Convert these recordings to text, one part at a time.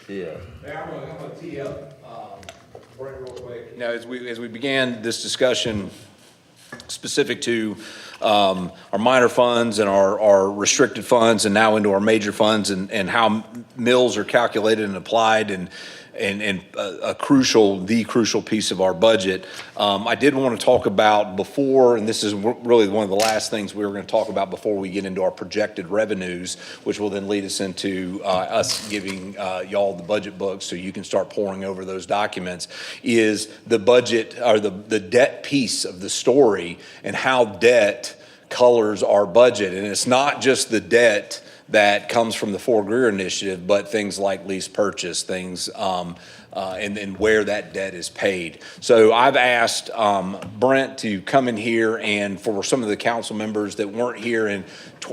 Yeah. Mayor, I'm gonna tee up, Brent real quick. Now, as we began this discussion specific to our minor funds and our restricted funds and now into our major funds and how mills are calculated and applied and the crucial piece of our budget. I did want to talk about before, and this is really one of the last things we were going to talk about before we get into our projected revenues, which will then lead us into us giving y'all the budget books so you can start pouring over those documents, is the budget or the debt piece of the story and how debt colors our budget. And it's not just the debt that comes from the Fort Greer initiative, but things like lease purchase, things, and where that debt is paid. So I've asked Brent to come in here, and for some of the council members that weren't here in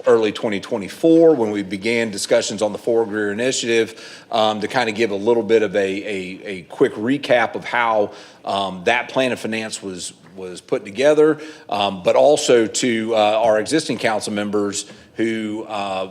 early 2024 when we began discussions on the Fort Greer initiative, to kind of give a little bit of a quick recap of how that plan of finance was put together, but also to our existing council members who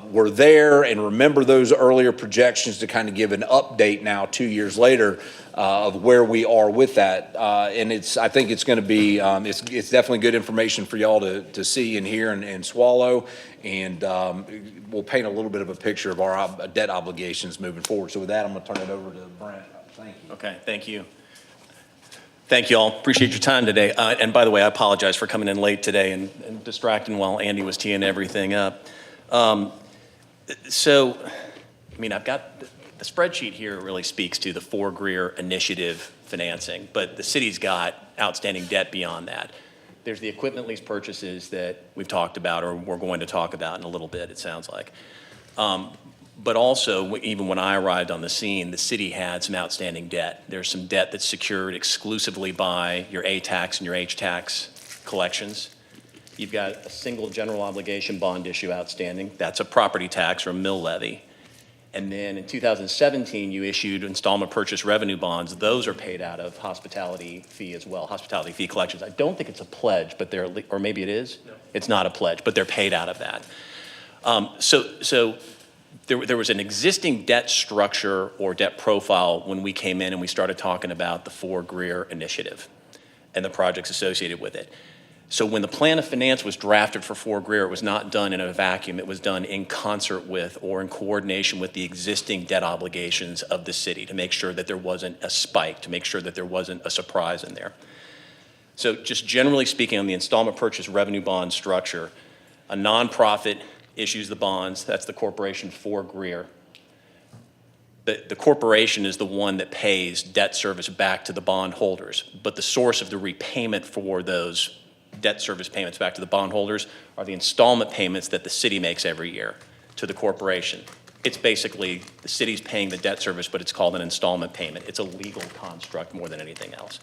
were there and remember those earlier projections, to kind of give an update now 2 years later of where we are with that. And I think it's going to be, it's definitely good information for y'all to see and hear and swallow. And we'll paint a little bit of a picture of our debt obligations moving forward. So with that, I'm going to turn it over to Brent. Thank you. Okay, thank you. Thank you all. Appreciate your time today. And by the way, I apologize for coming in late today and distracting while Andy was teeing everything up. So, I mean, I've got the spreadsheet here really speaks to the Fort Greer initiative financing, but the city's got outstanding debt beyond that. There's the equipment lease purchases that we've talked about, or we're going to talk about in a little bit, it sounds like. But also, even when I arrived on the scene, the city had some outstanding debt. There's some debt that's secured exclusively by your A-tax and your H-tax collections. You've got a single general obligation bond issue outstanding. That's a property tax or a mill levy. And then in 2017, you issued installment purchase revenue bonds. Those are paid out of hospitality fee as well, hospitality fee collections. I don't think it's a pledge, but they're, or maybe it is? No. It's not a pledge, but they're paid out of that. So there was an existing debt structure or debt profile when we came in and we started talking about the Fort Greer initiative and the projects associated with it. So when the plan of finance was drafted for Fort Greer, it was not done in a vacuum. It was done in concert with or in coordination with the existing debt obligations of the city to make sure that there wasn't a spike, to make sure that there wasn't a surprise in there. So just generally speaking on the installment purchase revenue bond structure, a nonprofit issues the bonds. That's the corporation Fort Greer. The corporation is the one that pays debt service back to the bondholders, but the source of the repayment for those debt service payments back to the bondholders are the installment payments that the city makes every year to the corporation. It's basically the city's paying the debt service, but it's called an installment payment. It's a legal construct more than anything else.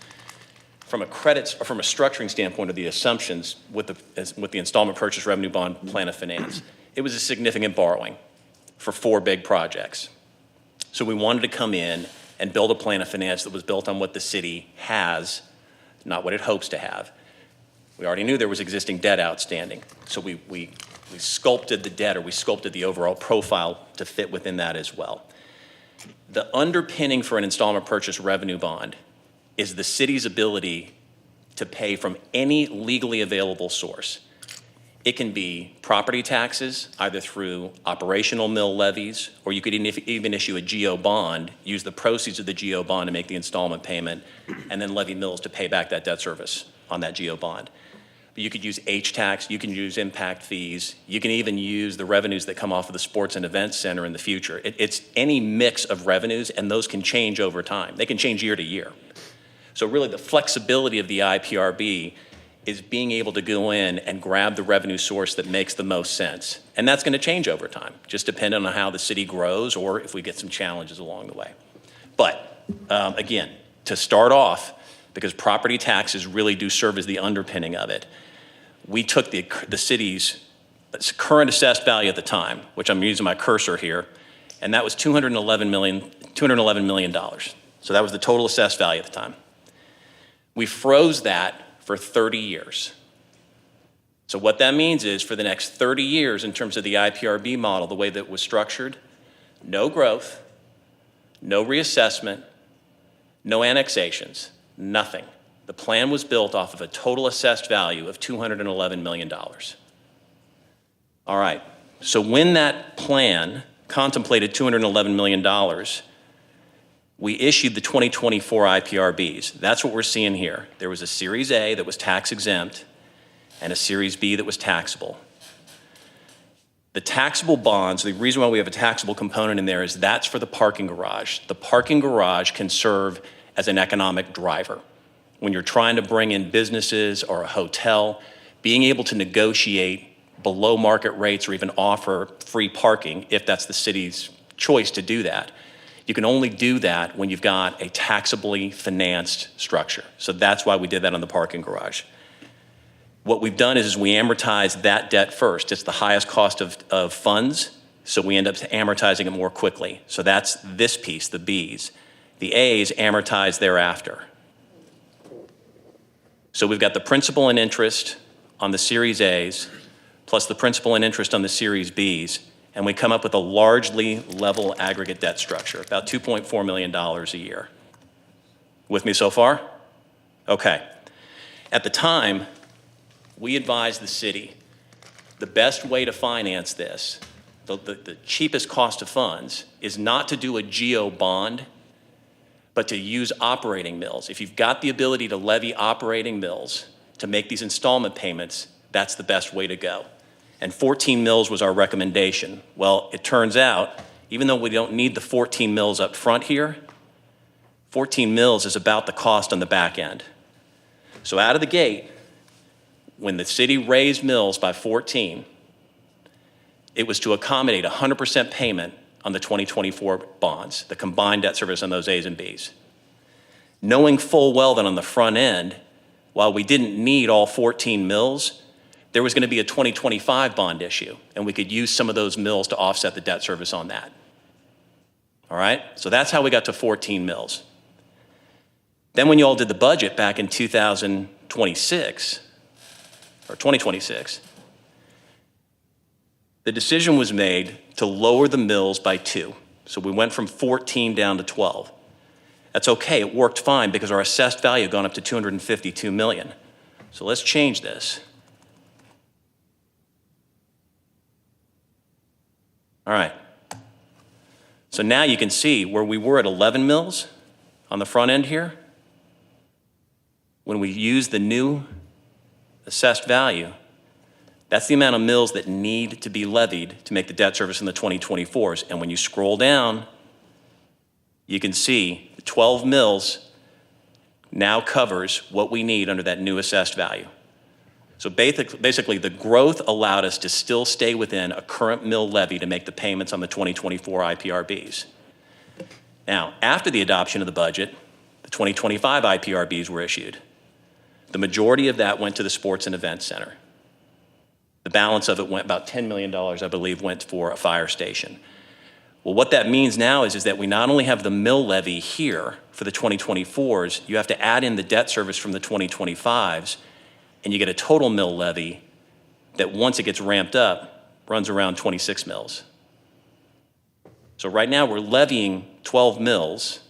From a credits or from a structuring standpoint of the assumptions with the installment purchase revenue bond plan of finance, it was a significant borrowing for 4 big projects. So we wanted to come in and build a plan of finance that was built on what the city has, not what it hopes to have. We already knew there was existing debt outstanding. So we sculpted the debt, or we sculpted the overall profile to fit within that as well. The underpinning for an installment purchase revenue bond is the city's ability to pay from any legally available source. It can be property taxes, either through operational mill levies, or you could even issue a GO bond, use the proceeds of the GO bond to make the installment payment, and then levy mills to pay back that debt service on that GO bond. But you could use H-tax, you can use impact fees, you can even use the revenues that come off of the Sports and Events Center in the future. It's any mix of revenues, and those can change over time. They can change year to year. So really the flexibility of the IPRB is being able to go in and grab the revenue source that makes the most sense. And that's going to change over time, just depending on how the city grows or if we get some challenges along the way. But again, to start off, because property taxes really do serve as the underpinning of it, we took the city's current assessed value at the time, which I'm using my cursor here, and that was $211 million. So that was the total assessed value at the time. We froze that for 30 years. So what that means is for the next 30 years in terms of the IPRB model, the way that it was structured, no growth, no reassessment, no annexations, nothing. The plan was built off of a total assessed value of $211 million. All right, so when that plan contemplated $211 million, we issued the 2024 IPRBs. That's what we're seeing here. There was a Series A that was tax exempt and a Series B that was taxable. The taxable bonds, the reason why we have a taxable component in there is that's for the parking garage. The parking garage can serve as an economic driver. When you're trying to bring in businesses or a hotel, being able to negotiate below market rates or even offer free parking, if that's the city's choice to do that, you can only do that when you've got a taxably financed structure. So that's why we did that on the parking garage. What we've done is we amortize that debt first. It's the highest cost of funds, so we end up amortizing it more quickly. So that's this piece, the Bs. The As amortize thereafter. So we've got the principal and interest on the Series As, plus the principal and interest on the Series Bs, and we come up with a largely level aggregate debt structure, about $2.4 million a year. With me so far? Okay. At the time, we advised the city the best way to finance this, the cheapest cost of funds, is not to do a GO bond, but to use operating mills. If you've got the ability to levy operating mills to make these installment payments, that's the best way to go. And 14 mills was our recommendation. Well, it turns out, even though we don't need the 14 mills up front here, 14 mills is about the cost on the back end. So out of the gate, when the city raised mills by 14, it was to accommodate 100% payment on the 2024 bonds, the combined debt service on those A's and B's. Knowing full well that on the front end, while we didn't need all 14 mills, there was going to be a 2025 bond issue, and we could use some of those mills to offset the debt service on that. All right? So that's how we got to 14 mills. Then when you all did the budget back in 2026, or 2026, the decision was made to lower the mills by 2. So we went from 14 down to 12. That's okay, it worked fine because our assessed value had gone up to $252 million. So let's change this. All right. So now you can see where we were at 11 mills on the front end here. When we use the new assessed value, that's the amount of mills that need to be levied to make the debt service in the 2024s. And when you scroll down, you can see the 12 mills now covers what we need under that new assessed value. So basically, the growth allowed us to still stay within a current mill levy to make the payments on the 2024 IPRBs. Now, after the adoption of the budget, the 2025 IPRBs were issued. The majority of that went to the Sports and Events Center. The balance of it went, about $10 million, I believe, went for a fire station. Well, what that means now is that we not only have the mill levy here for the 2024s, you have to add in the debt service from the 2025s, and you get a total mill levy that once it gets ramped up, runs around 26 mills. So right now we're levying 12 mills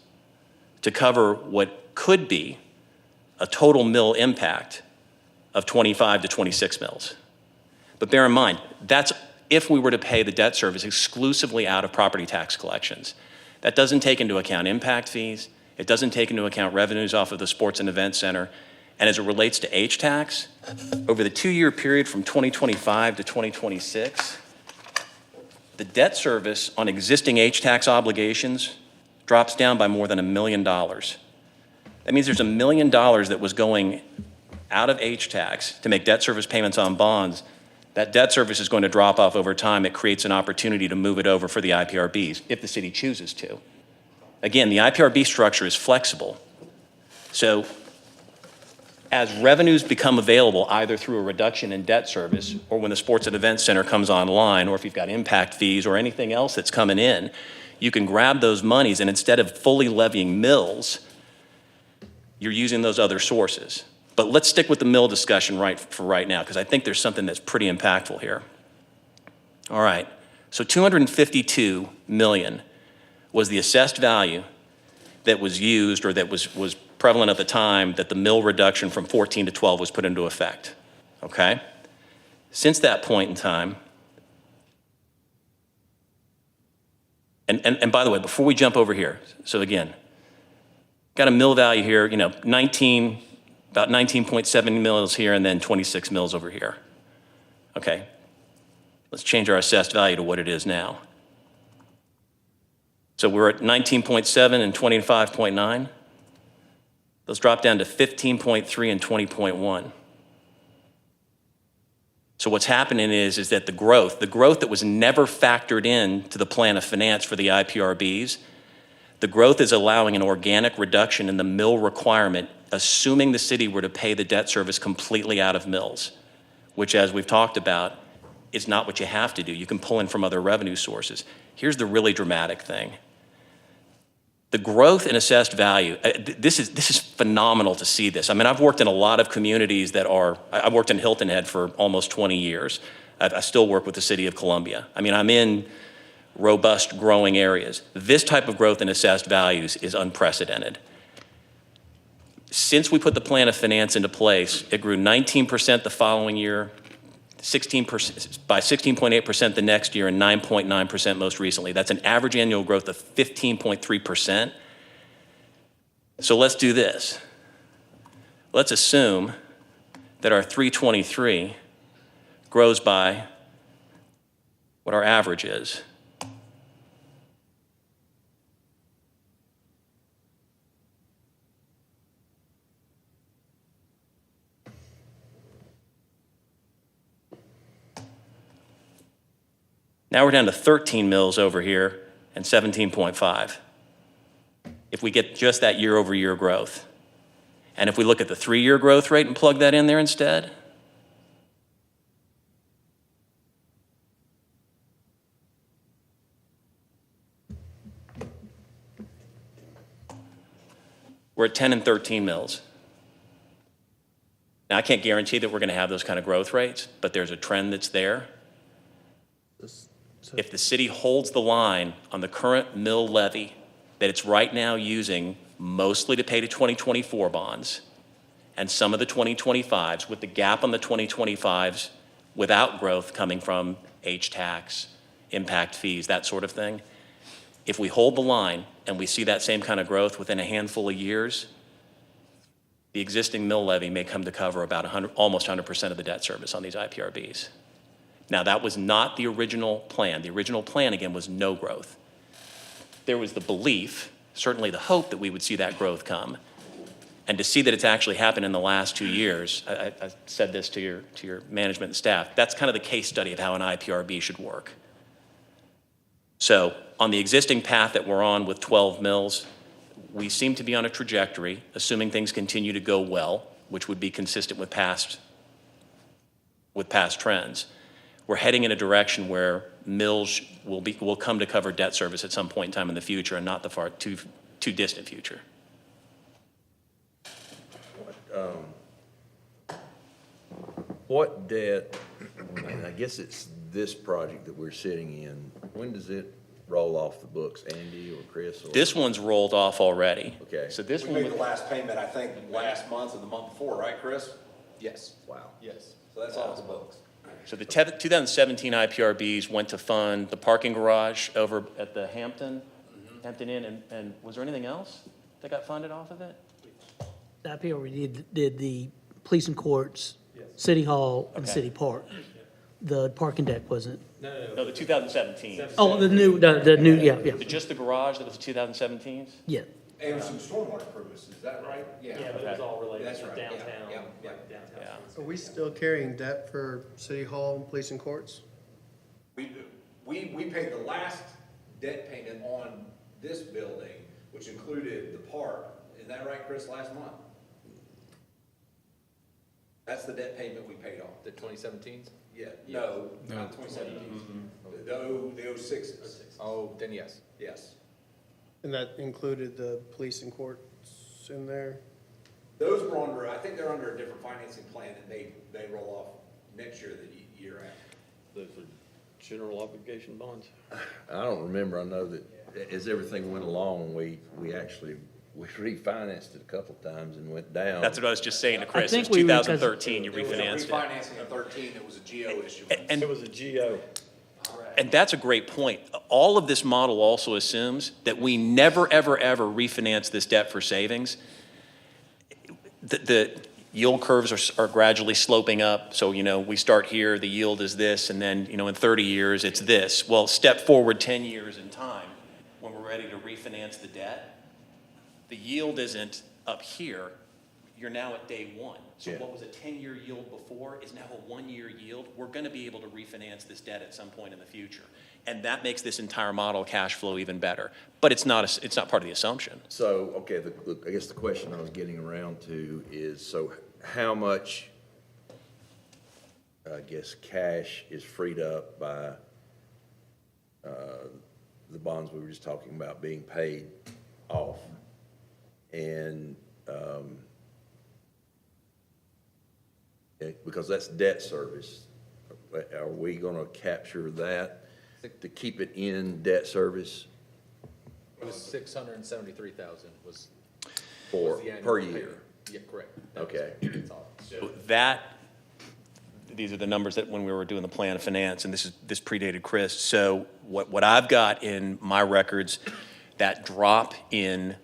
to cover what could be a total mill impact of 25 to 26 mills. But bear in mind, that's if we were to pay the debt service exclusively out of property tax collections. That doesn't take into account impact fees. It doesn't take into account revenues off of the Sports and Events Center. And as it relates to H-tax, over the 2-year period from 2025 to 2026, the debt service on existing H-tax obligations drops down by more than $1 million. That means there's $1 million that was going out of H-tax to make debt service payments on bonds. That debt service is going to drop off over time. It creates an opportunity to move it over for the IPRBs if the city chooses to. Again, the IPRB structure is flexible. So as revenues become available, either through a reduction in debt service or when the Sports and Events Center comes online, or if you've got impact fees or anything else that's coming in, you can grab those monies, and instead of fully levying mills, you're using those other sources. But let's stick with the mill discussion for right now, because I think there's something that's pretty impactful here. All right, so $252 million was the assessed value that was used or that was prevalent at the time that the mill reduction from 14 to 12 was put into effect, okay? Since that point in time, and by the way, before we jump over here, so again, got a mill value here, you know, about 19.7 mils here and then 26 mils over here. Okay, let's change our assessed value to what it is now. So we're at 19.7 and 25.9. Those drop down to 15.3 and 20.1. So what's happening is that the growth that was never factored in to the plan of finance for the IPRBs, the growth is allowing an organic reduction in the mill requirement, assuming the city were to pay the debt service completely out of mills, which, as we've talked about, is not what you have to do. You can pull in from other revenue sources. Here's the really dramatic thing. The growth in assessed value, this is phenomenal to see this. I mean, I've worked in a lot of communities I've worked in Hilton Head for almost 20 years. I still work with the City of Columbia. I mean, I'm in robust growing areas. This type of growth in assessed values is unprecedented. Since we put the plan of finance into place, it grew 19% the following year, 16% by 16.8% the next year, and 9.9% most recently. That's an average annual growth of 15.3%. So let's do this. Let's assume that our 323 grows by what our average is. Now we're down to 13 mils over here and 17.5 if we get just that year-over-year growth. And if we look at the 3-year growth rate and plug that in there instead, we're at 10 and 13 mils. Now, I can't guarantee that we're going to have those kind of growth rates, but there's a trend that's there. If the city holds the line on the current mill levy that it's right now using mostly to pay the 2024 bonds and some of the 2025s, with the gap on the 2025s without growth coming from H-tax, impact fees, that sort of thing, if we hold the line and we see that same kind of growth within a handful of years, the existing mill levy may come to cover about almost 100% of the debt service on these IPRBs. Now, that was not the original plan. The original plan, again, was no growth. There was the belief, certainly the hope, that we would see that growth come. And to see that it's actually happened in the last 2 years, I said this to your management and staff, that's kind of the case study of how an IPRB should work. So on the existing path that we're on with 12 mills, we seem to be on a trajectory, assuming things continue to go well, which would be consistent with past trends. We're heading in a direction where mills will come to cover debt service at some point in time in the future, and not the too distant future. What debt, I guess it's this project that we're sitting in, when does it roll off the books, Andy or Chris? Or? This one's rolled off already. Okay. So this We one, made the last payment, I think, last month or the month before, right, Chris? Yes. Wow. Yes. So that's off the books. so the 2017 IPRBs went to fund the parking garage over at the Hampton Inn, and was there anything else that got funded off of it? The IPO did the police and courts, City Hall, and Okay. City Park. The parking deck wasn't. No, the 2017. Oh, the new, yeah. Just the garage that was 2017's? Yeah. And some stormwater improvements, is that right? Yeah, but it was all related That's to right. Yeah, downtown, yeah, yeah. like downtown. Yeah. Are we still carrying debt for City Hall and Police and Courts? We paid the last debt payment on this building, which included the park. Is that right, Chris, last month? That's the debt payment we paid off. The 2017s? Yeah, no, not 2017. The 06s. Oh, then yes. Yes. And that included the police and courts in there? Those were under, I think they're under a different financing plan, and they roll off next year, the year after. Those are general obligation bonds. I don't remember, I know that as everything went along, we refinanced it a couple of times and went down. That's what I was just saying to Chris. It was think we 2013, you There was a refinanced it. refinancing in 13, it was a GO issuance. And It was a GO. And that's a great point. All of this model also assumes that we never, ever, ever refinance this debt for savings. The yield curves are gradually sloping up. So, we start here, the yield is this, and then, in 30 years, it's this. Well, step forward 10 years in time, when we're ready to refinance the debt, the yield isn't up here. You're now at day one. So Yeah. what was a 10-year yield before is now a 1-year yield. We're going to be able to refinance this debt at some point in the future. And that makes this entire model cash flow even better. But it's not part of the assumption. So, okay, I guess the question I was getting around to is, so how much, I guess, cash is freed up by the bonds we were just talking about being paid off? And, because that's debt service, are we gonna capture that to keep it in debt service It was 673,000 was for, the annual per payment. year? Yeah, correct. That was- Okay. that's all. So these are the numbers that when we were doing the plan of finance, and this predated Chris. So what I've got in my records, that drop in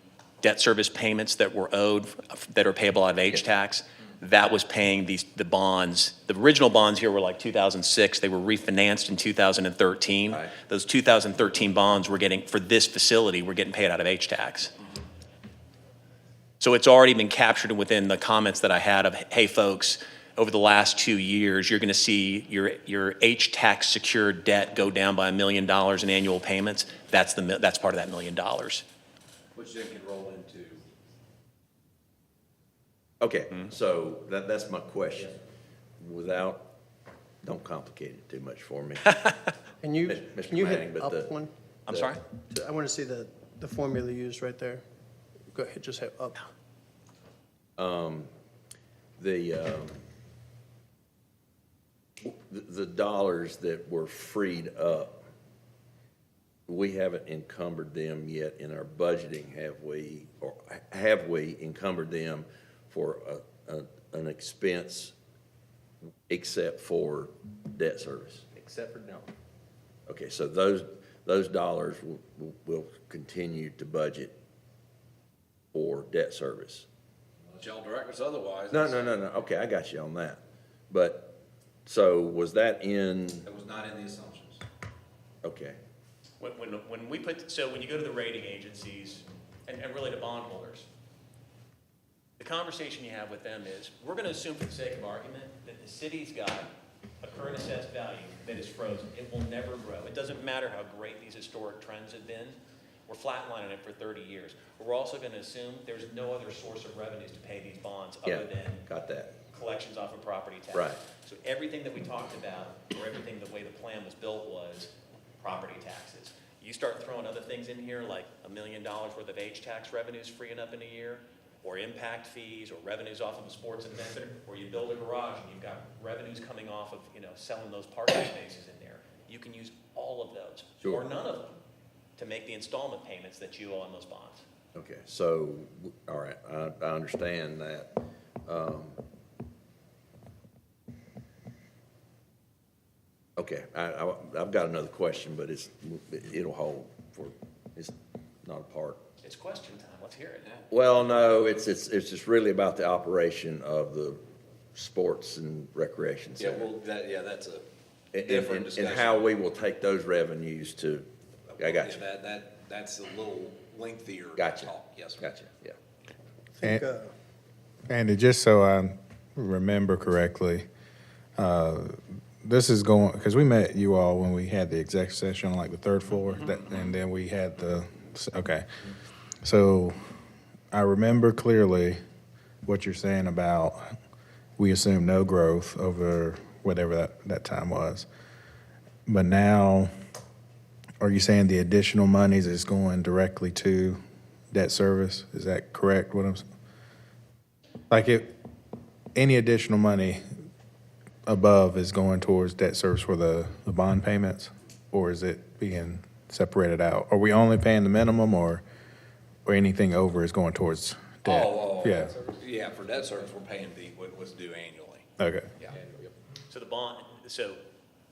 debt service payments that were owed, that are payable out of H-tax, that was paying the bonds. The original bonds here were like 2006. They were refinanced in 2013. Right. Those 2013 bonds we're getting, for this facility, we're getting paid out of H-tax. So it's already been captured within the comments that I had of, hey, folks, over the last 2 years, you're going to see your H-tax secured debt go down by $1 million in annual payments. That's part of that $1 million. Which then could roll into. Okay, so that's my question. Don't complicate it too much for me. Can you, Mr. can you Manning, hit but up one? I'm sorry? I want to see the formula used right there. Go ahead, just hit up. The dollars that were freed up, we haven't encumbered them yet in our budgeting, have we? Or have we encumbered them for an expense except for debt service? Except for no. Okay, so those dollars will continue to budget for debt service. Unless y'all direct us otherwise. No, okay, I got you on that. But, so was that in, That was not in the assumptions. okay, When we so when you go to the rating agencies and really to bondholders, the conversation you have with them is, we're going to assume for the sake of argument that the city's got a current assessed value that is frozen. It will never grow. It doesn't matter how great these historic trends have been. We're flatlining it for 30 years. We're also going to assume there's no other source of revenues to pay these bonds yeah, other than got that. collections off of property tax. Right. So everything that we talked about, or everything the way the plan was built was property taxes. You start throwing other things in here, like $1 million worth of H-tax revenues freeing up in a year, or impact fees, or revenues off of a sports event center, or you build a garage and you've got revenues coming off of, selling those parking spaces in there. You can use all of those, Sure. or none of them, to make the installment payments that you owe on those bonds. Okay, so, all right, I understand that. Okay, I've got another question, but it'll hold it's not a part. It's question time. Let's hear it. Well, no, it's just really about the operation of the sports and recreation Yeah, center. well, that's a And- different and discussion. how we will take those revenues to, I got you, Yeah, that's a little lengthier Gotcha. talk, yes, sir. gotcha, yeah. I think, Andy, just so I remember correctly, this is going, because we met you all when we had the exec session on like the third floor, and then we had okay. So I remember clearly what you're saying about we assume no growth over whatever that time was. But now, are you saying the additional monies is going directly to debt service? Is that correct? Like any additional money above is going towards debt service for the bond payments, or is it being separated out? Are we only paying the minimum or anything over is going towards debt? Yeah, Yeah, for debt service, we're paying what was due annually. okay. Yeah. So the bond, so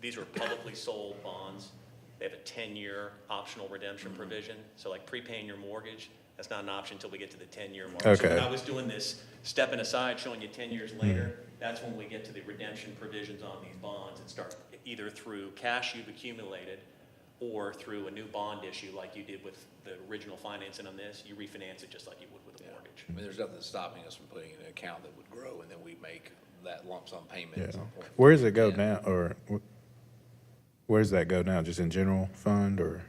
these are publicly sold bonds. They have a 10-year optional redemption provision. So like prepaying your mortgage, that's not an option until we get to the 10-year mark. So Okay. when I was doing this, stepping aside, showing you 10 years later, that's when we get to the redemption provisions on these bonds and start either through cash you've accumulated or through a new bond issue like you did with the original financing on this. You refinance it just like you would with a mortgage. I mean, there's nothing stopping us from putting in an account that would grow, and then we make that lump sum payment Yeah. at some point. Where does it go now, or where does that go now? Just in general fund, or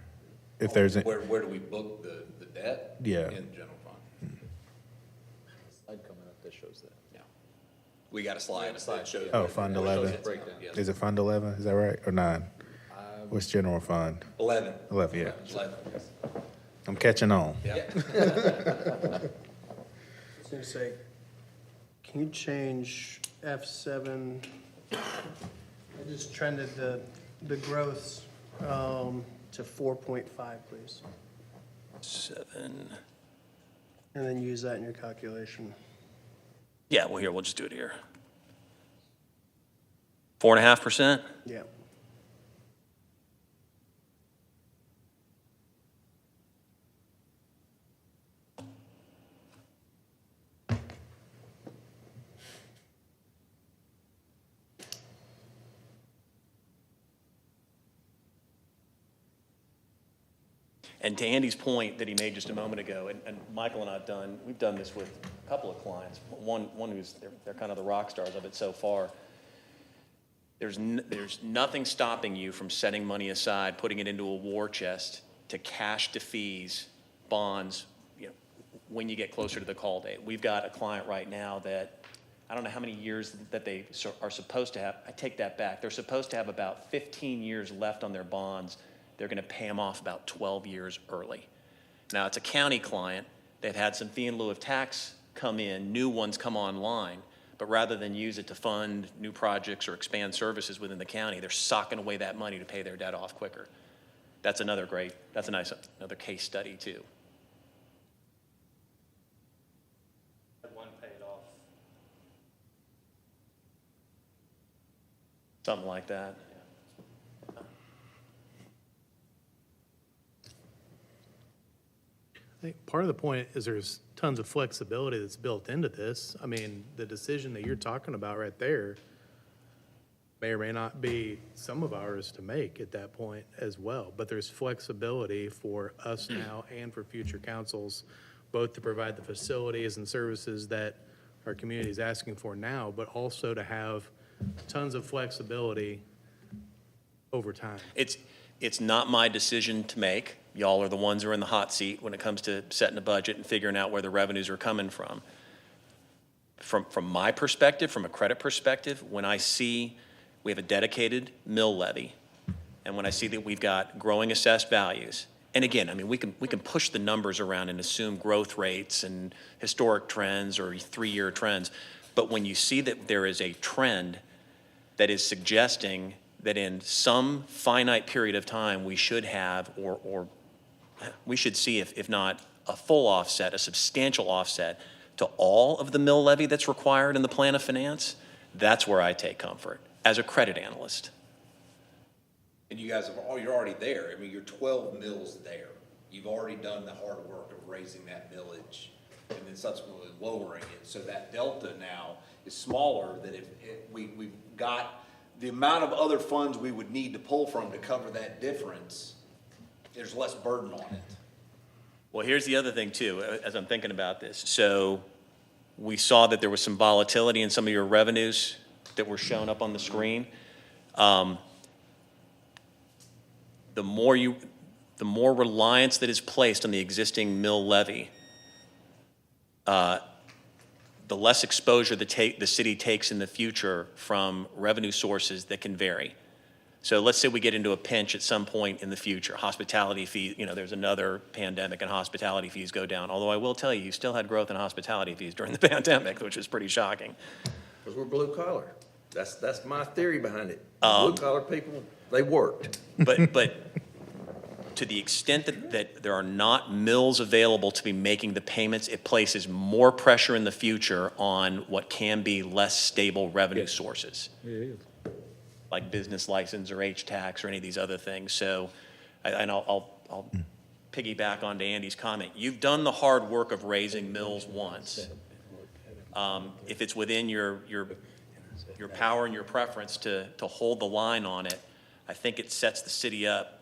if there's, a- Where do we book the debt? Yeah. In general fund. Slide coming up that shows that. Yeah. We got a slide that shows. Oh, Fund 11. Breakdown. Yes. is it Fund 11, is that right, or 9? What's general fund? 11. 11, yeah. 11. I'm catching on. Yeah. I was gonna say, can you change F7? I just trended the growths to 4.5, please, 7. and then use that in your calculation. Yeah, well, here, we'll just do it here. 4.5%? Yeah. And to Andy's point that he made just a moment ago, and Michael and we've done this with a couple of clients. One who's, they're kind of the rock stars of it so far. There's nothing stopping you from setting money aside, putting it into a war chest to cash to fees, bonds, when you get closer to the call date. We've got a client right now that, I don't know how many years that they are supposed to have. I take that back. They're supposed to have about 15 years left on their bonds. They're going to pay them off about 12 years early. Now, it's a county client. They've had some fee in lieu of tax come in, new ones come online, but rather than use it to fund new projects or expand services within the county, they're socking away that money to pay their debt off quicker. That's another another case study too. Had one paid off. Something like that. I think part of the point is there's tons of flexibility that's built into this. I mean, the decision that you're talking about right there may or may not be some of ours to make at that point as well. But there's flexibility for us now and for future councils, both to provide the facilities and services that our community is asking for now, but also to have tons of flexibility over time. It's not my decision to make. Y'all are the ones who are in the hot seat when it comes to setting a budget and figuring out where the revenues are coming from. From my perspective, from a credit perspective, when I see we have a dedicated mill levy, and when I see that we've got growing assessed values, and again, I mean, we can push the numbers around and assume growth rates and historic trends or 3-year trends, but when you see that there is a trend that is suggesting that in some finite period of time, we should have, or we should see, if not a full offset, a substantial offset to all of the mill levy that's required in the plan of finance, that's where I take comfort as a credit analyst. And you guys you're already there. I mean, you're 12 mills there. You've already done the hard work of raising that millage and then subsequently lowering it. So that delta now is smaller than if we've got the amount of other funds we would need to pull from to cover that difference. There's less burden on it. Well, here's the other thing too, as I'm thinking about this. So we saw that there was some volatility in some of your revenues that were shown up on the screen. The more reliance that is placed on the existing mill levy, the less exposure the city takes in the future from revenue sources that can vary. So let's say we get into a pinch at some point in the future. Hospitality fees, there's another pandemic and hospitality fees go down. Although I will tell you, you still had growth in hospitality fees during the pandemic, which is pretty shocking. Because we're blue collar. That's my theory behind it. Blue collar people, they worked. But to the extent that there are not mills available to be making the payments, it places more pressure in the future on what can be less stable revenue sources. It is. Like business license or H-tax or any of these other things. So, and I'll piggyback onto Andy's comment. You've done the hard work of raising mills once. If it's within your power and your preference to hold the line on it, I think it sets the city up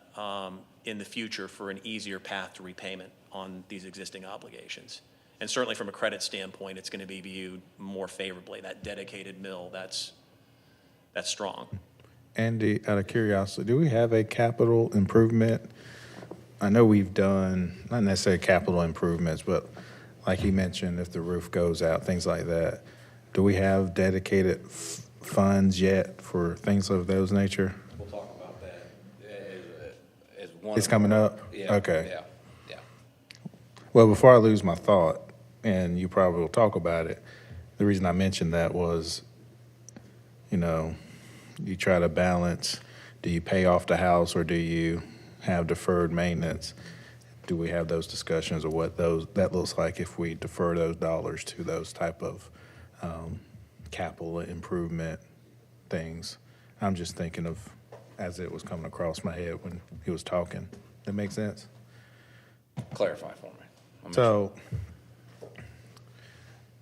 in the future for an easier path to repayment on these existing obligations. And certainly from a credit standpoint, it's going to be viewed more favorably. That dedicated mill, that's strong. Andy, out of curiosity, do we have a capital improvement? I know we've done, not necessarily capital improvements, but like he mentioned, if the roof goes out, things like that. Do we have dedicated funds yet for things of those nature? We'll talk about that as one. It's coming up? Yeah. Okay. Yeah. Well, before I lose my thought, and you probably will talk about it, the reason I mentioned that was, you know, you try to balance, do you pay off the house or do you have deferred maintenance? Do we have those discussions of what that looks like if we defer those dollars to those type of capital improvement things? I'm just thinking of as it was coming across my head when he was talking. That make sense? Clarify for me. So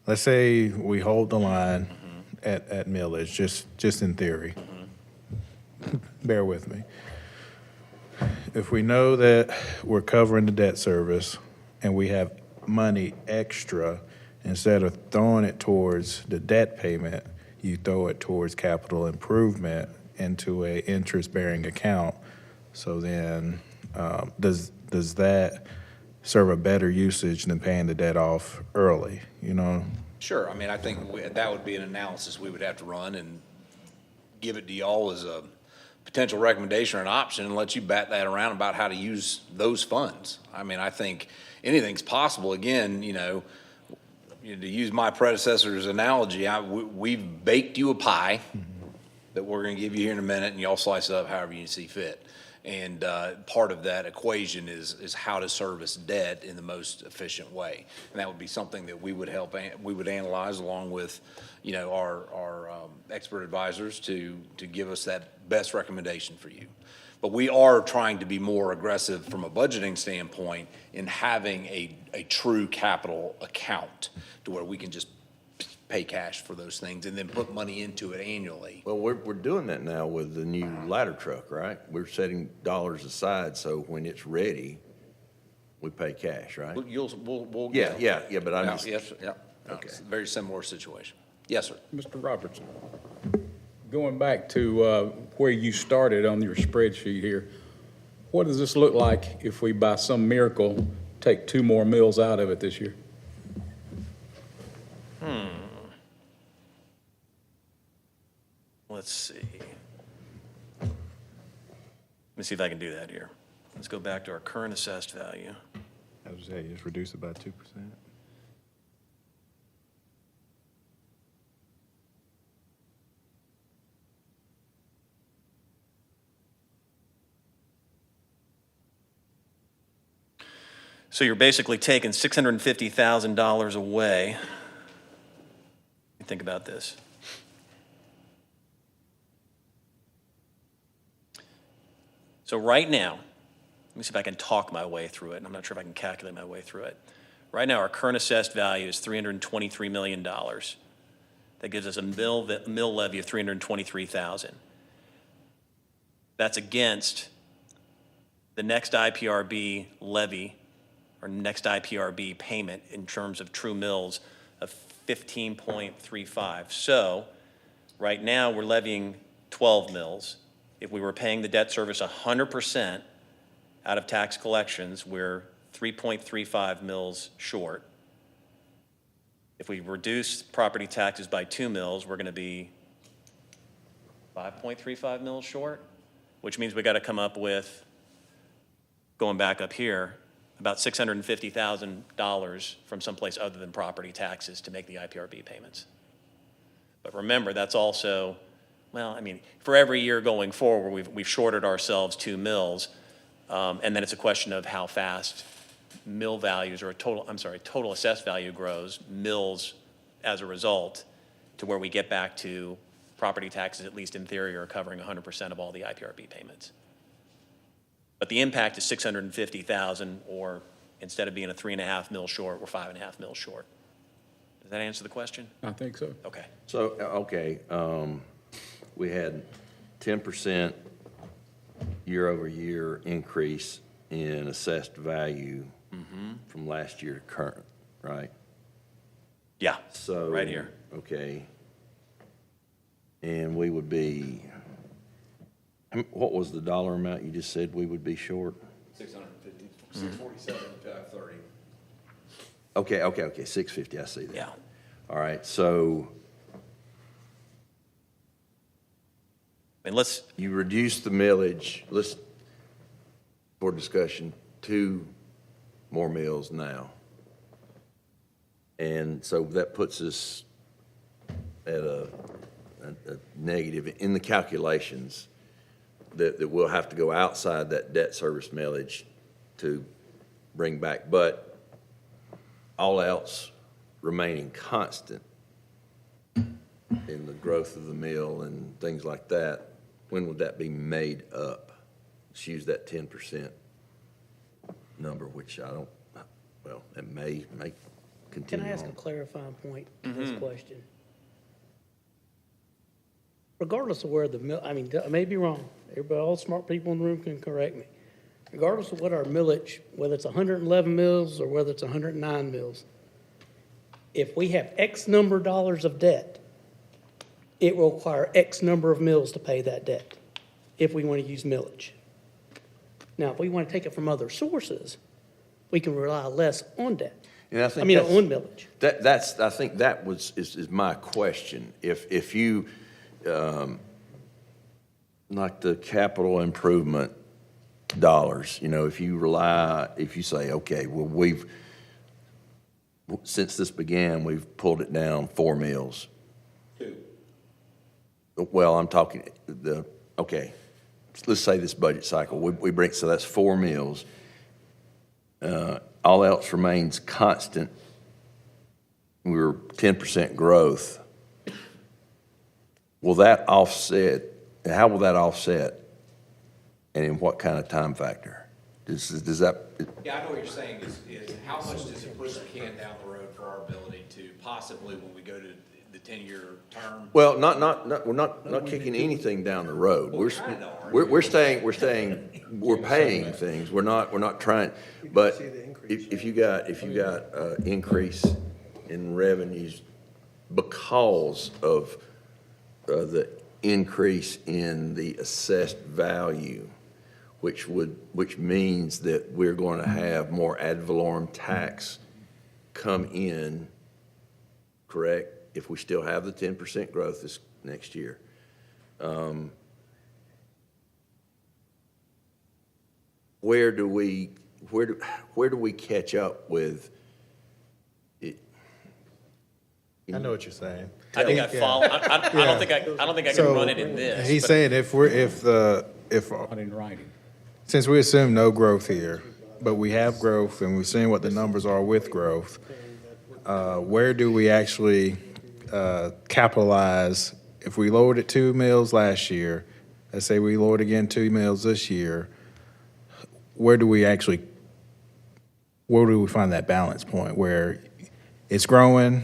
let's say we hold the line at millage, just in theory. Bear with me. If we know that we're covering the debt service and we have money extra, instead of throwing it towards the debt payment, you throw it towards capital improvement into a interest-bearing account. So then, does that serve a better usage than paying the debt off early, you know? Sure, I mean, I think that would be an analysis we would have to run and give it to y'all as a potential recommendation or an option and let you bat that around about how to use those funds. I mean, I think anything's possible. Again, to use my predecessor's analogy, we've baked you a pie that we're going to give you here in a minute, and y'all slice it up however you see fit. And part of that equation is how to service debt in the most efficient way, and that would be something that we would analyze along with, our expert advisors to give us that best recommendation for you. But we are trying to be more aggressive from a budgeting standpoint in having a true capital account to where we can just pay cash for those things and then put money into it annually. Well, we're doing that now with the new ladder truck, right? We're setting dollars aside, so when it's ready, we pay cash, right? We'll. Yeah, but I'm just. Yes, yeah. Okay. It's a very similar situation. Yes, sir. Mr. Robertson, going back to where you started on your spreadsheet here, what does this look like if we, by some miracle, take 2 more mills out of it this year? Let's see. Let me see if I can do that here. Let's go back to our current assessed value. I was say, just reduce it by 2%. So you're basically taking $650,000 away. Think about this. So right now, let me see if I can talk my way through it. I'm not sure if I can calculate my way through it. Right now, our current assessed value is $323 million. That gives us a mill levy of $323,000. That's against the next IPRB levy or next IPRB payment in terms of true mills of 15.35. So right now, we're levying 12 mills. If we were paying the debt service 100% out of tax collections, we're 3.35 mills short. If we reduce property taxes by 2 mills, we're going to be 5.35 mills short, which means we got to come up with, going back up here, about $650,000 from someplace other than property taxes to make the IPRB payments. But remember, that's also, well, I mean, for every year going forward, we've shorted ourselves 2 mills. And then it's a question of how fast mill values or total assessed value grows, mills as a result, to where we get back to property taxes, at least in theory, are covering 100% of all the IPRB payments. But the impact is 650,000, or instead of being a 3.5 mil short, we're 5.5 mil short. Does that answer the question? I think so. Okay. So, okay, we had 10% year-over-year increase in assessed value from last year to current, right? Yeah, So. right here. Okay. And we would be, what was the dollar amount you just said we would be short? 650, 647, 530. Okay, 650, I see that. Yeah. All right, so And let's, you reduce the millage, let's, for discussion, 2 more mills now. And so that puts us at a negative in the calculations that we'll have to go outside that debt service millage to bring back. But all else remaining constant in the growth of the mill and things like that, when would that be made up? Let's use that 10% number, which I don't, well, it may Can continue I ask a on. clarifying point to this question? Regardless of where the mill, I mean, I may be wrong. Everybody, all the smart people in the room can correct me. Regardless of what our millage, whether it's 111 mills or whether it's 109 mills, if we have X number of dollars of debt, it will require X number of mills to pay that debt if we want to use millage. Now, if we want to take it from other sources, we can rely less on debt. And I think I mean, that's- on millage. That's, I think that is my question. If you, like the capital improvement dollars, if you say, okay, well, since this began, we've pulled it down 4 mills. 2. Well, I'm talking, okay, let's say this budget cycle, we bring, so that's 4 mills. All else remains constant. We're 10% growth. Will that offset, how will that offset? And in what kind of time factor? Does that, Yeah, I know what you're saying is how much does it push the can down the road for our ability to possibly, when we go to the 10-year term? well, we're not kicking anything down the road. We're paying things. We're not trying, but if you got increase in revenues because of the increase in the assessed value, which means that we're going to have more ad valorem tax come in, correct? If we still have the 10% growth this next year. Where do we catch up with it? I know what you're saying. I think I follow, I don't think I can So, run it in this. He's but- saying if Not in writing. since we assume no growth here, but we have growth and we've seen what the numbers are with growth, where do we actually capitalize? If we lowered it 2 mills last year, let's say we lowered again 2 mills this year, where do we find that balance point where it's growing?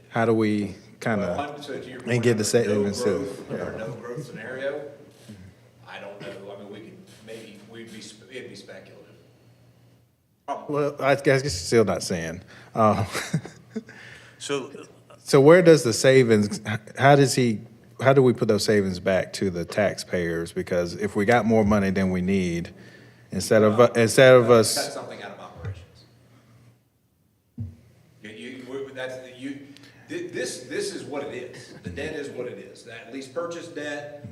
How do we kind of, So to your and point, get the under savings under a no growth scenario, I don't know, I mean, we could, maybe, it'd be speculative. well, I guess it's still not saying. So So where does the savings, how do we put those savings back to the taxpayers? Because if we got more money than we need, instead of Cut us, something out of operations. This is what it is. The debt is what it is. That lease purchase debt,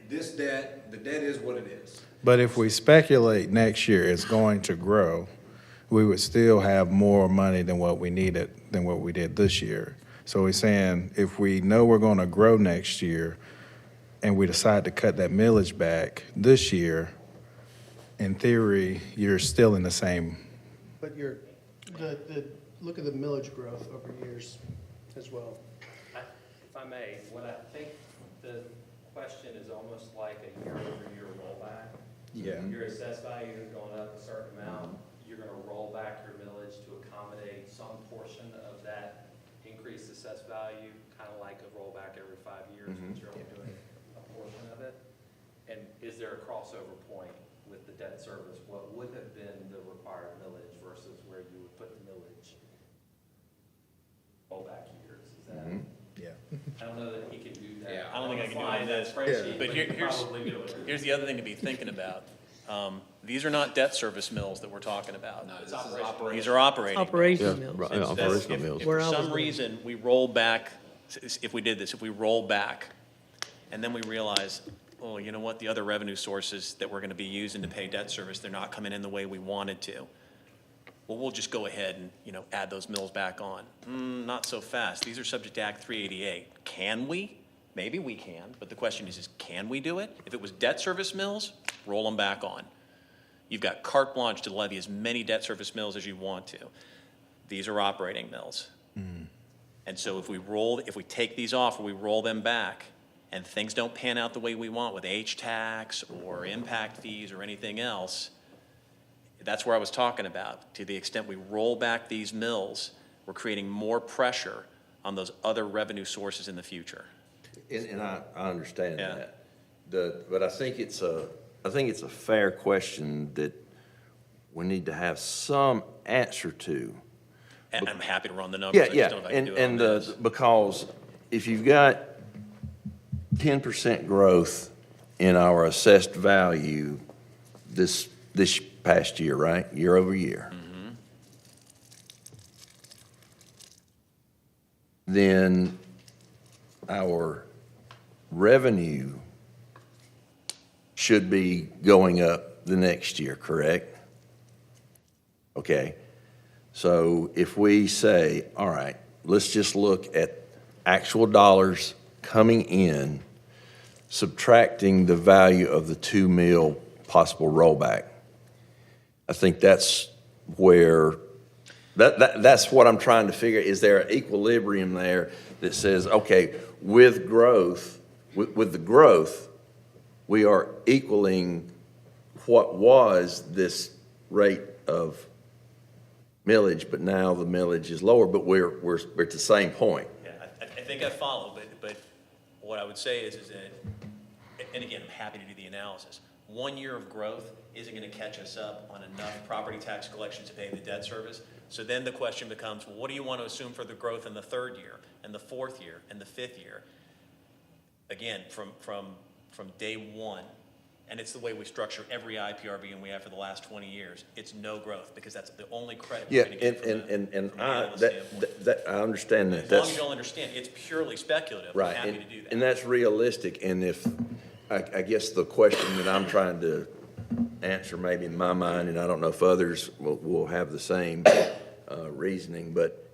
this debt, the debt is what it is. but if we speculate next year it's going to grow, we would still have more money than what we needed, than what we did this year. So we're saying if we know we're going to grow next year and we decide to cut that millage back this year, in theory, you're still in the same, But look at the millage growth over years as well. If I may, what I think the question is almost like a year-over-year rollback. Yeah. Your assessed value is going up a certain amount, you're gonna roll back your millage to accommodate some portion of that increased assessed value, kind of like a rollback every 5 years, but you're only doing a portion of it. And is there a crossover point with the debt service? What would have been the required millage versus where you would put the millage rollback years? Is that? yeah. I don't know that he can do that. Yeah. I don't think I can do Find any that of that. spreadsheet, But but he could here's, probably do it. here's the other thing to be thinking about. These are not debt service mills that we're talking about. No, this is operating. These are operating. Operation mills. It's that if Where for I was some going. reason we roll back, if we did this, if we roll back, and then we realize, oh, you know what, the other revenue sources that we're gonna be using to pay debt service, they're not coming in the way we wanted to. Well, we'll just go ahead and, add those mills back on. Not so fast. These are subject to Act 388. Can we? Maybe we can, but the question is can we do it? If it was debt service mills, roll them back on. You've got carte blanche to levy as many debt service mills as you want to. These are operating mills. And so if we take these off or we roll them back and things don't pan out the way we want with H-tax or impact fees or anything else, that's where I was talking about. To the extent we roll back these mills, we're creating more pressure on those other revenue sources in the future. And I understand Yeah. that. But I think it's a fair question that we need to have some answer to. And I'm happy to run the numbers. Yeah, I yeah, just don't know if I can and, do it on and this. because if you've got 10% growth in our assessed value this past year, right, year over year, then our revenue should be going up the next year, correct? Okay. So if we say, all right, let's just look at actual dollars coming in, subtracting the value of the 2 mil possible rollback, I think that's where, that's what I'm trying to figure. Is there an equilibrium there that says, okay, with growth, with the growth, we are equaling what was this rate of millage, but now the millage is lower, but we're at the same point. Yeah, I think I follow, but what I would say is that, and again, I'm happy to do the analysis. 1 year of growth isn't gonna catch us up on enough property tax collection to pay the debt service. So then the question becomes, well, what do you want to assume for the growth in the 3rd year, and the 4th year, and the 5th year? Again, from day one, and it's the way we structure every IPRV and we have for the last 20 years, it's no growth, because that's the only credit Yeah, we're gonna get and from an I, analyst standpoint. that, I understand that. As long as That's you don't understand, it's purely speculative. I'm right, happy and, to do and that. that's realistic, and if, I guess the question that I'm trying to answer maybe in my mind, and I don't know if others will have the same reasoning, but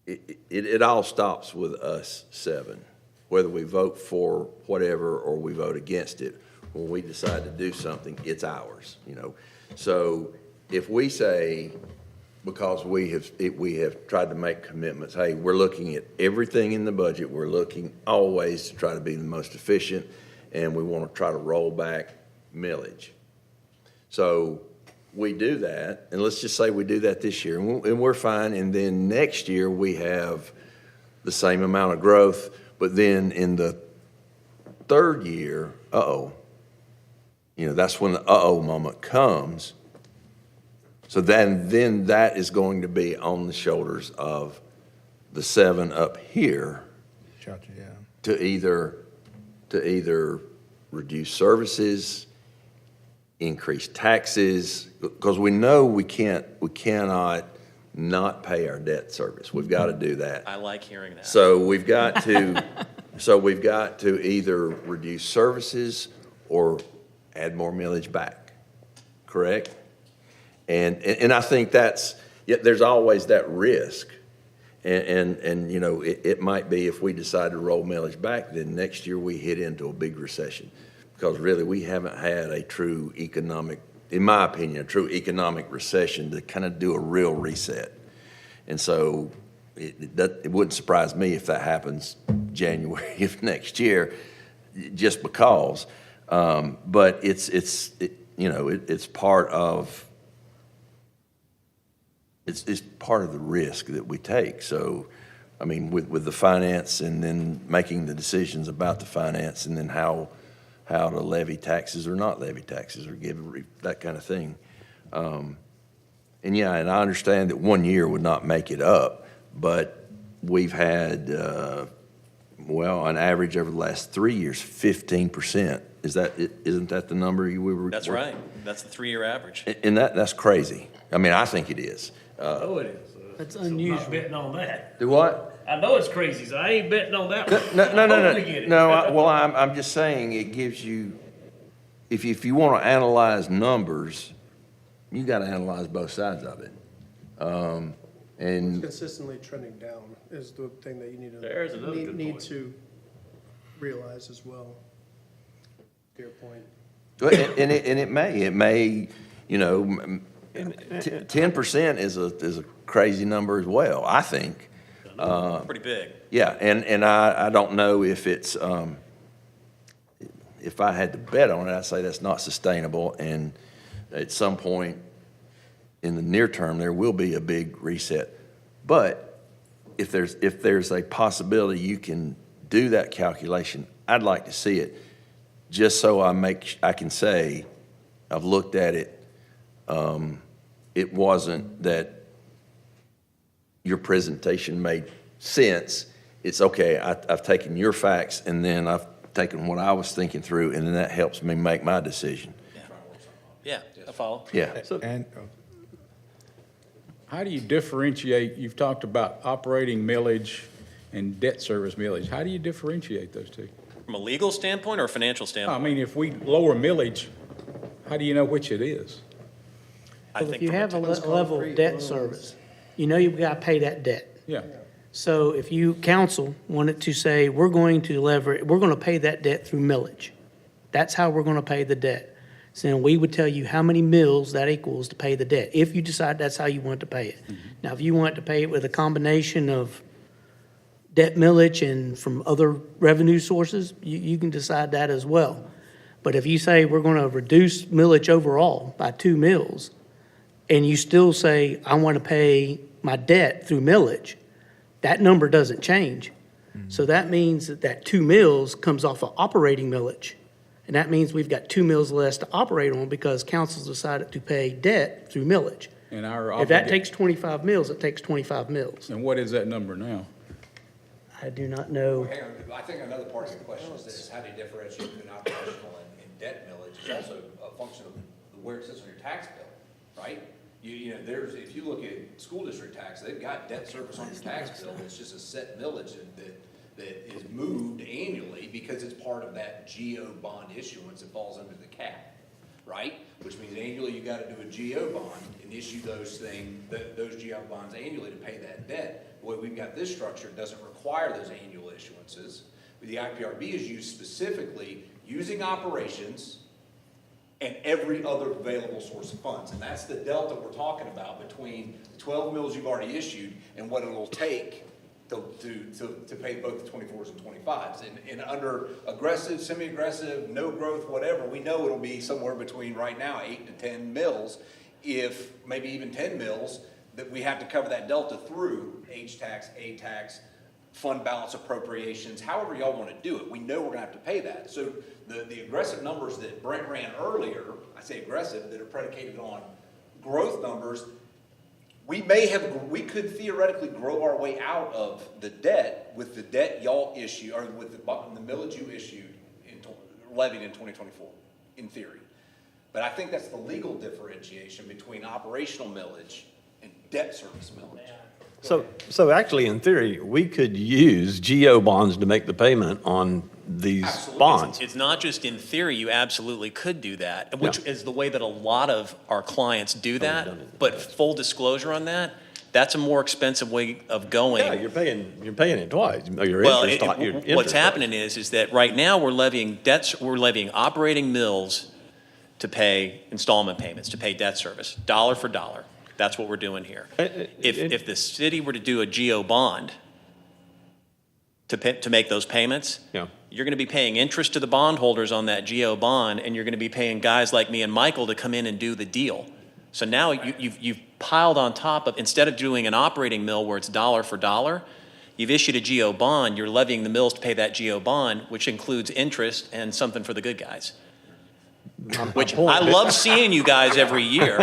it all stops with us 7, whether we vote for whatever or we vote against it. When we decide to do something, it's ours, So if we say, because we have tried to make commitments, hey, we're looking at everything in the budget, we're looking always to try to be the most efficient, and we want to try to roll back millage. So we do that, and let's just say we do that this year, and we're fine, and then next year we have the same amount of growth, but then in the 3rd year, that's when the moment comes. So then that is going to be on the shoulders of the 7 up here Gotcha, yeah. to either reduce services, increase taxes, because we know we cannot not pay our debt service. We've got to do that. I like hearing that. So we've got to either reduce services or add more millage back, correct? And I think there's always that risk. And it might be if we decide to roll millage back, then next year we hit into a big recession. because really, we haven't had a true economic, in my opinion, a true economic recession to kind of do a real reset. And so it wouldn't surprise me if that happens January of next year, just because. But it's part of, it's part of the risk that we take. So, I mean, with the finance and then making the decisions about the finance and then how to levy taxes or not levy taxes or that kind of thing. And yeah, and I understand that 1 year would not make it up, but we've had, on average over the last 3 years, 15%. Isn't that the number we were? That's right. That's the 3-year average. And that's crazy. I mean, I think it is. Oh, it is. That's So I'm unusual. not betting on that. Do what? I know it's crazy, so I ain't betting on that one. No. Totally get it. No, I'm just saying it gives you, if you want to analyze numbers, you got to analyze both sides of it. And Consistently trending down is the thing that you There's another good need point. to realize as well. To your point. and it may, 10% is a crazy number as well, I think. Pretty big. Yeah, and I don't know if it's, if I had to bet on it, I'd say that's not sustainable, and at some point in the near term, there will be a big reset. But if there's a possibility you can do that calculation, I'd like to see it, just so I can say, I've looked at it, it wasn't that your presentation made sense. It's okay, I've taken your facts and then I've taken what I was thinking through, and then that helps me make my decision. Yeah, I follow. Yeah. And, How do you differentiate, you've talked about operating millage and debt service millage. How do you differentiate those two? From a legal standpoint or a financial I standpoint? mean, if we lower millage, how do you know which it is? I Well, think if you from a have a Those level concrete of debt loans. service, you know you've got to pay that debt. Yeah. So if you, council, wanted to say, we're going to pay that debt through millage. That's how we're going to pay the debt. So then we would tell you how many mills that equals to pay the debt, if you decide that's how you want to pay it. Now, if you want to pay it with a combination of debt millage and from other revenue sources, you can decide that as well. But if you say we're going to reduce millage overall by 2 mills, and you still say, I want to pay my debt through millage, that number doesn't change. So that means that 2 mills comes off of operating millage. And that means we've got 2 mills less to operate on because council's decided to pay debt through millage. And our If that takes 25 mills, it takes 25 mills. And what is that number now? I do not know. Hang on, I think another part of the question is this, how do you differentiate between operational and debt millage? It's also a function of where it sits on your tax bill, right? You know, if you look at school district tax, they've got debt service on your tax bill. It's just a set millage that is moved annually because it's part of that GO bond issuance that falls under the cap, right? Which means annually you gotta do a GO bond and issue those GO bonds annually to pay that debt. The way we've got this structure, it doesn't require those annual issuances. The IPRB is used specifically using operations and every other available source of funds. And that's the delta we're talking about between the 12 mills you've already issued and what it'll take to pay both the 24s and 25s. And under aggressive, semi-aggressive, no growth, whatever, we know it'll be somewhere between right now 8 to 10 mills, if maybe even 10 mills, that we have to cover that delta through H-tax, A-tax, fund balance appropriations, however y'all want to do it. We know we're gonna have to pay that. So the aggressive numbers that Brent ran earlier, I say aggressive, that are predicated on growth numbers, we could theoretically grow our way out of the debt with the debt y'all issue, or with the millage you issued, levied in 2024, in theory. But I think that's the legal differentiation between operational millage and debt service millage. So actually, in theory, we could use GO bonds to make the payment on these Absolutely. bonds. It's not just in theory, you absolutely could do that, which is the way that a lot of our clients do that. But full disclosure on that, That's a more expensive way of going. Yeah, you're paying it twice. Your Well, interest, your what's interest rate. happening is that right now we're levying operating mills to pay installment payments, to pay debt service, dollar for dollar. That's what we're doing here. If the city were to do a GO bond to make those payments, Yeah. you're going to be paying interest to the bondholders on that GO bond, and you're going to be paying guys like me and Michael to come in and do the deal. So now you've piled on top of, instead of doing an operating mill where it's dollar for dollar, you've issued a GO bond, you're levying the mills to pay that GO bond, which includes interest and something for the good guys. Which I love seeing you guys every year,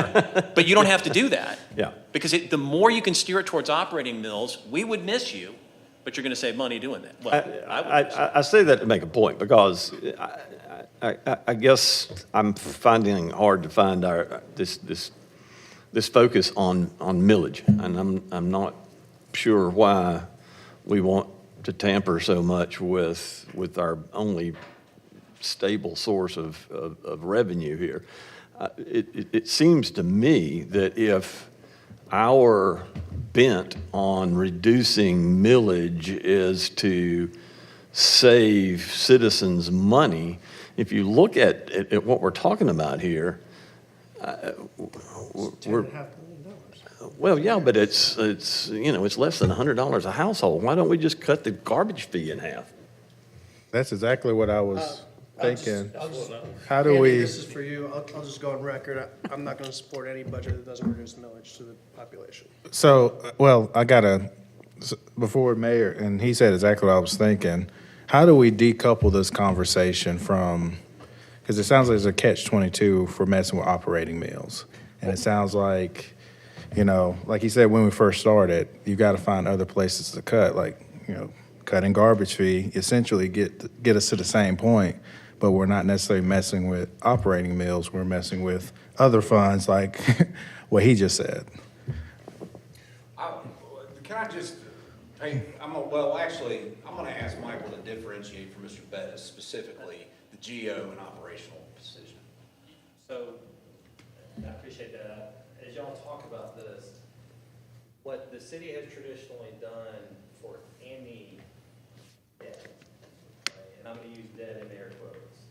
but you don't have to do that. Yeah. Because the more you can steer it towards operating mills, we would miss you, but you're going to save money doing that. Well, I would miss you. I say that to make a point because I guess I'm finding it hard to find this focus on millage, and I'm not sure why we want to tamper so much with our only stable source of revenue here. It seems to me that if our bent on reducing millage is to save citizens money, if you look at what we're talking about here, we're, $10.5 million. well, yeah, but it's it's less than $100 a household. Why don't we just cut the garbage fee in half? That's exactly what I was thinking. I'll just- How do Andy, we, this is for you. I'll just go on record. I'm not going to support any budget that doesn't reduce millage to the population. so, well, before Mayor, and he said exactly what I was thinking, how do we decouple this conversation from, because it sounds like there's a catch-22 for messing with operating mills. And it sounds like, like he said when we first started, you got to find other places to cut, like, cutting garbage fee, essentially get us to the same point, but we're not necessarily messing with operating mills, we're messing with other funds like what he just said. Can I just, hey, I'm gonna ask Michael to differentiate from Mr. Bettis, specifically the GO and operational decision. So, I appreciate that. As y'all talk about this, what the city has traditionally done for any debt, right, and I'm gonna use debt in air quotes,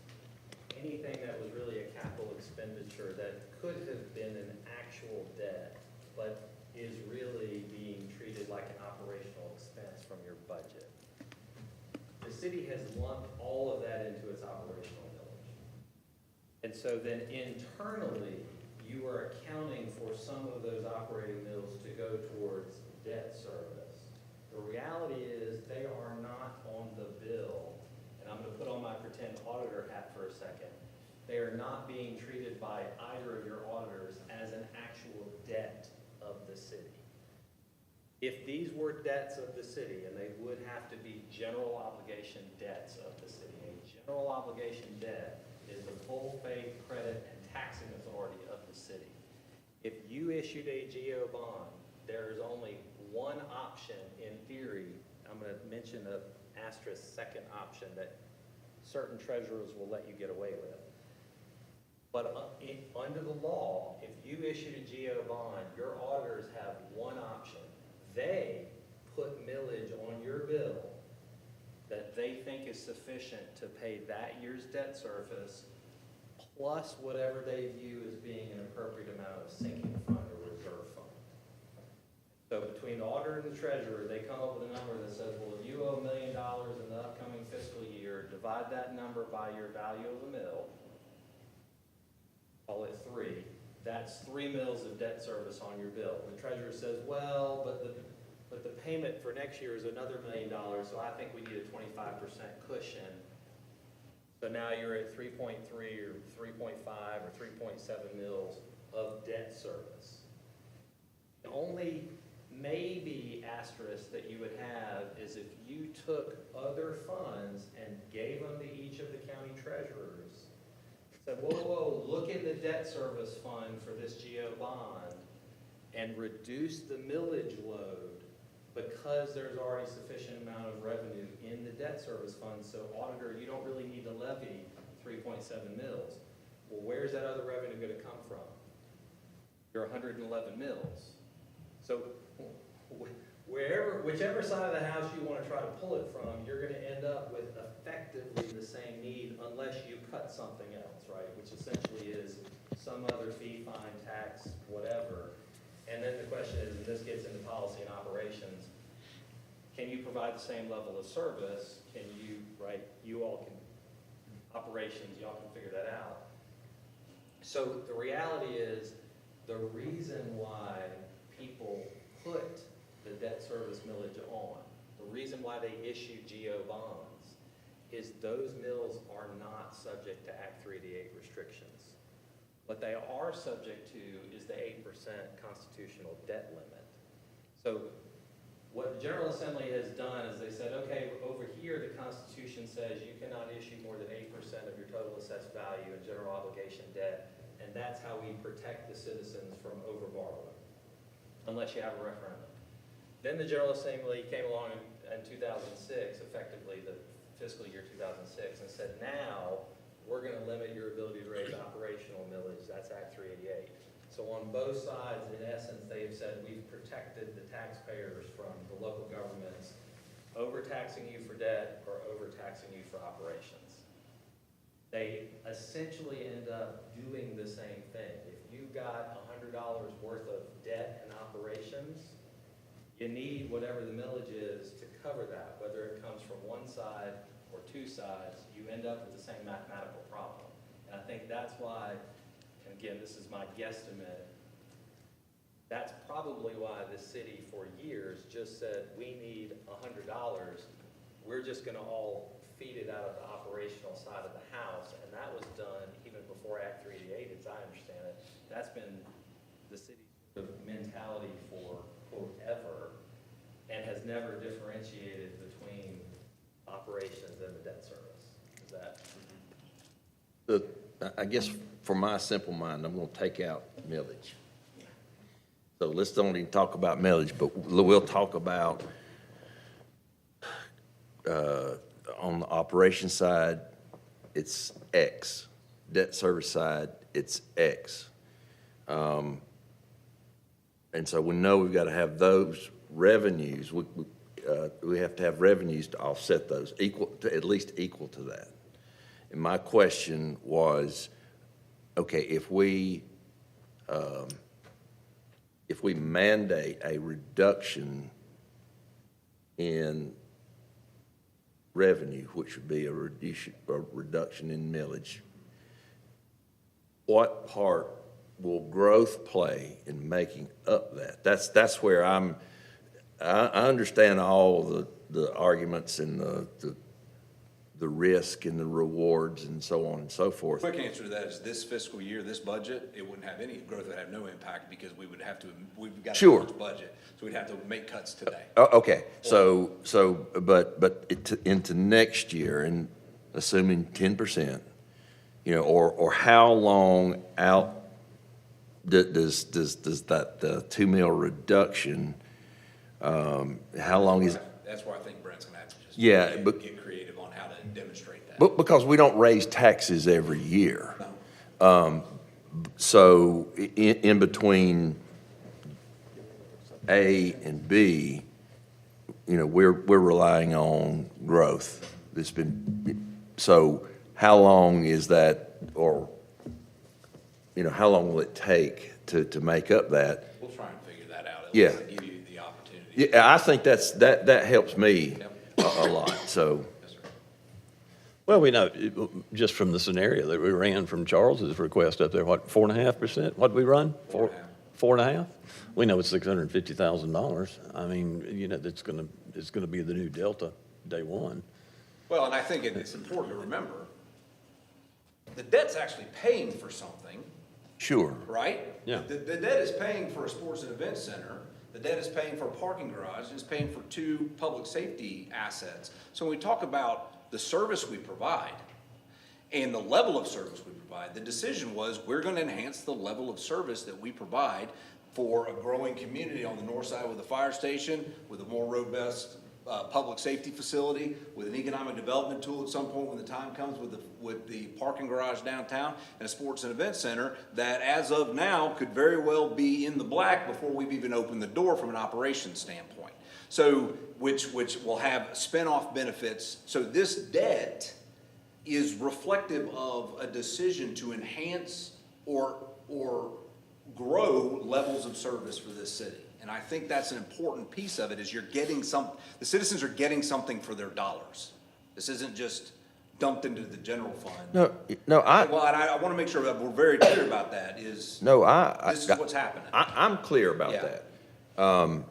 anything that was really a capital expenditure that could have been an actual debt, but is really being treated like an operational expense from your budget. The city has lumped all of that into its operational millage. And so then internally, you are accounting for some of those operating mills to go towards debt service. The reality is they are not on the bill, and I'm gonna put on my pretend auditor hat for a second. They are not being treated by either of your auditors as an actual debt of the city. If these were debts of the city, and they would have to be general obligation debts of the city, a general obligation debt is the full faith, credit, and taxing authority of the city. If you issued a GO bond, there is only one option in theory. I'm going to mention the asterisk second option that certain treasurers will let you get away with. But under the law, if you issued a GO bond, your auditors have one option. They put millage on your bill that they think is sufficient to pay that year's debt service, plus whatever they view as being an appropriate amount of sinking fund or reserve fund. So between the auditor and the treasurer, they come up with a number that says, well, if you owe $1 million in the upcoming fiscal year, divide that number by your value of the mill, call it 3. That's 3 mills of debt service on your bill. The treasurer says, well, but the payment for next year is another $1 million, so I think we need a 25% cushion. So now you're at 3.3 or 3.5 or 3.7 mils of debt service. The only maybe asterisk that you would have is if you took other funds and gave them to each of the county treasurers, said, whoa, look in the debt service fund for this GO bond and reduce the millage load because there's already sufficient amount of revenue in the debt service fund. So auditor, you don't really need to levy 3.7 mils. Well, where's that other revenue going to come from? Your 111 mils. So whichever side of the house you want to try to pull it from, you're going to end up with effectively the same need unless you cut something else, right? Which essentially is some other fee, fine, tax, whatever. And then the question is, and this gets into policy and operations, can you provide the same level of service? Can you, right, you all can, operations, y'all can figure that out. So the reality is, the reason why people put the debt service millage on, the reason why they issue GO bonds, is those mills are not subject to Act 388 restrictions. What they are subject to is the 8% constitutional debt limit. So what the General Assembly has done is they said, okay, over here the Constitution says you cannot issue more than 8% of your total assessed value in general obligation debt, and that's how we protect the citizens from overborrowing, unless you have a referendum. Then the General Assembly came along in 2006, effectively the fiscal year 2006, and said, now we're going to limit your ability to raise operational millage. That's Act 388. So on both sides, in essence, they have said we've protected the taxpayers from the local governments overtaxing you for debt or overtaxing you for operations. They essentially end up doing the same thing. If you've got $100 worth of debt and operations, you need whatever the millage is to cover that, whether it comes from one side or two sides, you end up with the same mathematical problem. And I think that's why, and again, this is my guesstimate, that's probably why the city for years just said, we need $100. We're just gonna all feed it out of the operational side of the house. And that was done even before Act 388, as I understand it. That's been the city's mentality for quote ever, and has never differentiated between operations and the debt service. Is that? I guess for my simple mind, I'm gonna take out millage. So let's don't even talk about millage, but we'll talk about, on the operation side, it's X. Debt service side, it's X. And so we know we've got to have those revenues. We have to have revenues to offset those, at least equal to that. And my question was, okay, if we mandate a reduction in revenue, which would be a reduction in millage, what part will growth play in making up that? That's where I understand all the arguments and the risk and the rewards and so on and so forth. Quick answer to that is this fiscal year, this budget, it wouldn't have any growth, would have no impact because we've got a Sure. large budget. So we'd have to make cuts today. Okay, but into next year, and assuming 10%, or how long out does that, the 2 mil reduction, how long is? That's where I think Brent's gonna have to just get creative on how to demonstrate that. But because we don't raise taxes every year. So in between A and B, we're relying on growth. So how long is that, or, how long will it take to make up that? We'll try and figure that out. Yeah. At least to give you the opportunity. Yeah, I think that helps me a lot, so. Yes, sir. Well, we know, just from the scenario that we ran from Charles's request up there, what, 4.5%? What did we run? 4.5? We know it's $650,000. I mean, it's gonna be the new Delta day one. Well, and I think it's important to remember, the debt's actually paying for something, Sure. right? Yeah. The debt is paying for a sports and event center. The debt is paying for a parking garage, and it's paying for 2 public safety assets. So when we talk about the service we provide and the level of service we provide, the decision was we're gonna enhance the level of service that we provide for a growing community on the north side with a fire station, with a more robust public safety facility, with an economic development tool at some point when the time comes with the parking garage downtown, and a sports and event center that as of now could very well be in the black before we've even opened the door from an operations standpoint. So, which will have spin-off benefits. So this debt is reflective of a decision to enhance or grow levels of service for this city. And I think that's an important piece of it, is the citizens are getting something for their dollars. This isn't just dumped into the general fund. No, I want to make sure that we're very clear about that, is this is what's happening. I'm clear about Yeah. that.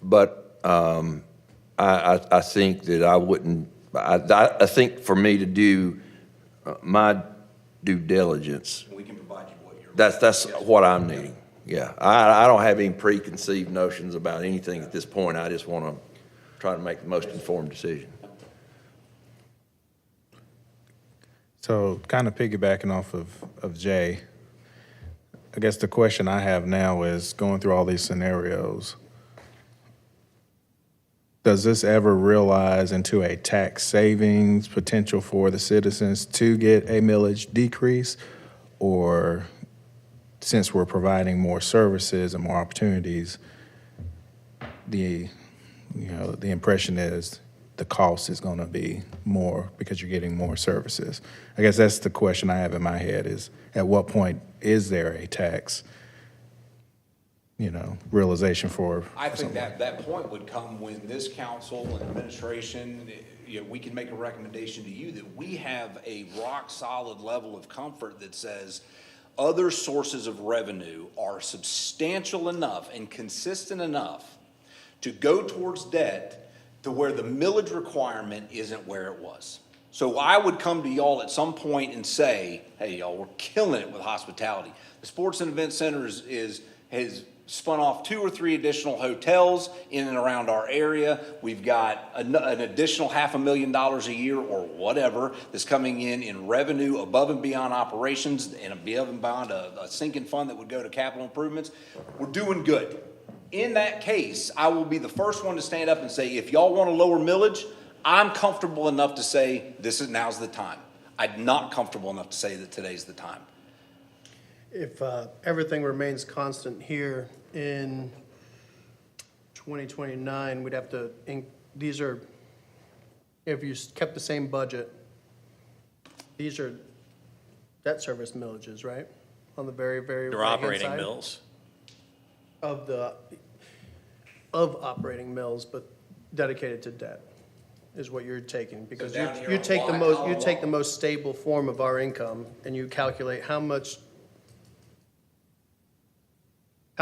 But I think that I wouldn't, I think for me to do my due diligence, We can provide you what you're. that's what I'm needing. Yeah, I don't have any preconceived notions about anything at this point. I just want to try to make the most informed decision. So kind of piggybacking off of Jay, I guess the question I have now is, going through all these scenarios, does this ever realize into a tax savings potential for the citizens to get a millage decrease? Or since we're providing more services and more opportunities, the impression is the cost is going to be more because you're getting more services? I guess that's the question I have in my head, is at what point is there a tax, realization for I think something? that point would come when this council and administration, we can make a recommendation to you that we have a rock-solid level of comfort that says other sources of revenue are substantial enough and consistent enough to go towards debt to where the millage requirement isn't where it was. So I would come to y'all at some point and say, hey, y'all, we're killing it with hospitality. The Sports and Event Center has spun off 2 or 3 additional hotels in and around our area. We've got an additional $500,000 a year or whatever that's coming in revenue above and beyond operations and above and beyond a sinking fund that would go to capital improvements. We're doing good. In that case, I will be the first one to stand up and say, if y'all want a lower millage, I'm comfortable enough to say now's the time. I'm not comfortable enough to say that today's the time. If everything remains constant here in 2029, we'd have to, these are, if you kept the same budget, these are debt service millages, right? On the very, very They're right-hand operating side mills. of operating mills, but dedicated to debt is what you're taking. Because down here you on take the black most, column you take the one. most stable form of our income, and you calculate how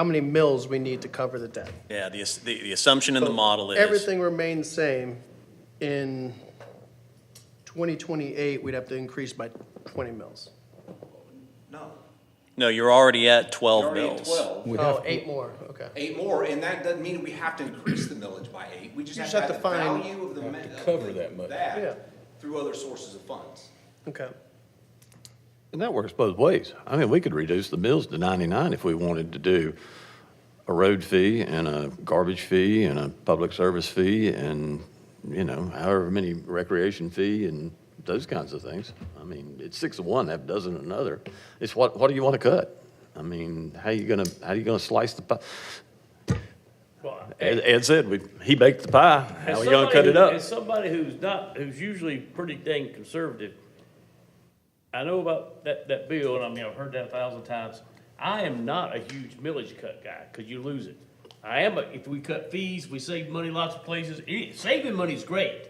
many mills we need to cover the debt. Yeah, the assumption in the So model is. everything remains same. In 2028, we'd have to increase by 20 mills. No. No, you're already at 12 You're already at mills. 12. Oh, 8 more, okay. 8 more, and that doesn't mean we have to increase the millage by 8. We just You have just to have have to the find- value of the. Have to cover that much. Yeah. Through other sources of funds. Okay. And that works both ways. I mean, we could reduce the mills to 99 if we wanted to do a road fee and a garbage fee and a public service fee and, however many recreation fee and those kinds of things. I mean, it's 6 of one, half a dozen of another. It's what do you want to cut? I mean, how you gonna slice the pie? Well, Ed said, he baked the pie. How are you gonna cut it up? As somebody who's usually pretty dang conservative, I know about that bill, and I mean, I've heard that 1,000 times. I am not a huge millage cut guy, because you lose it. I am, if we cut fees, we save money lots of places. Saving money is great.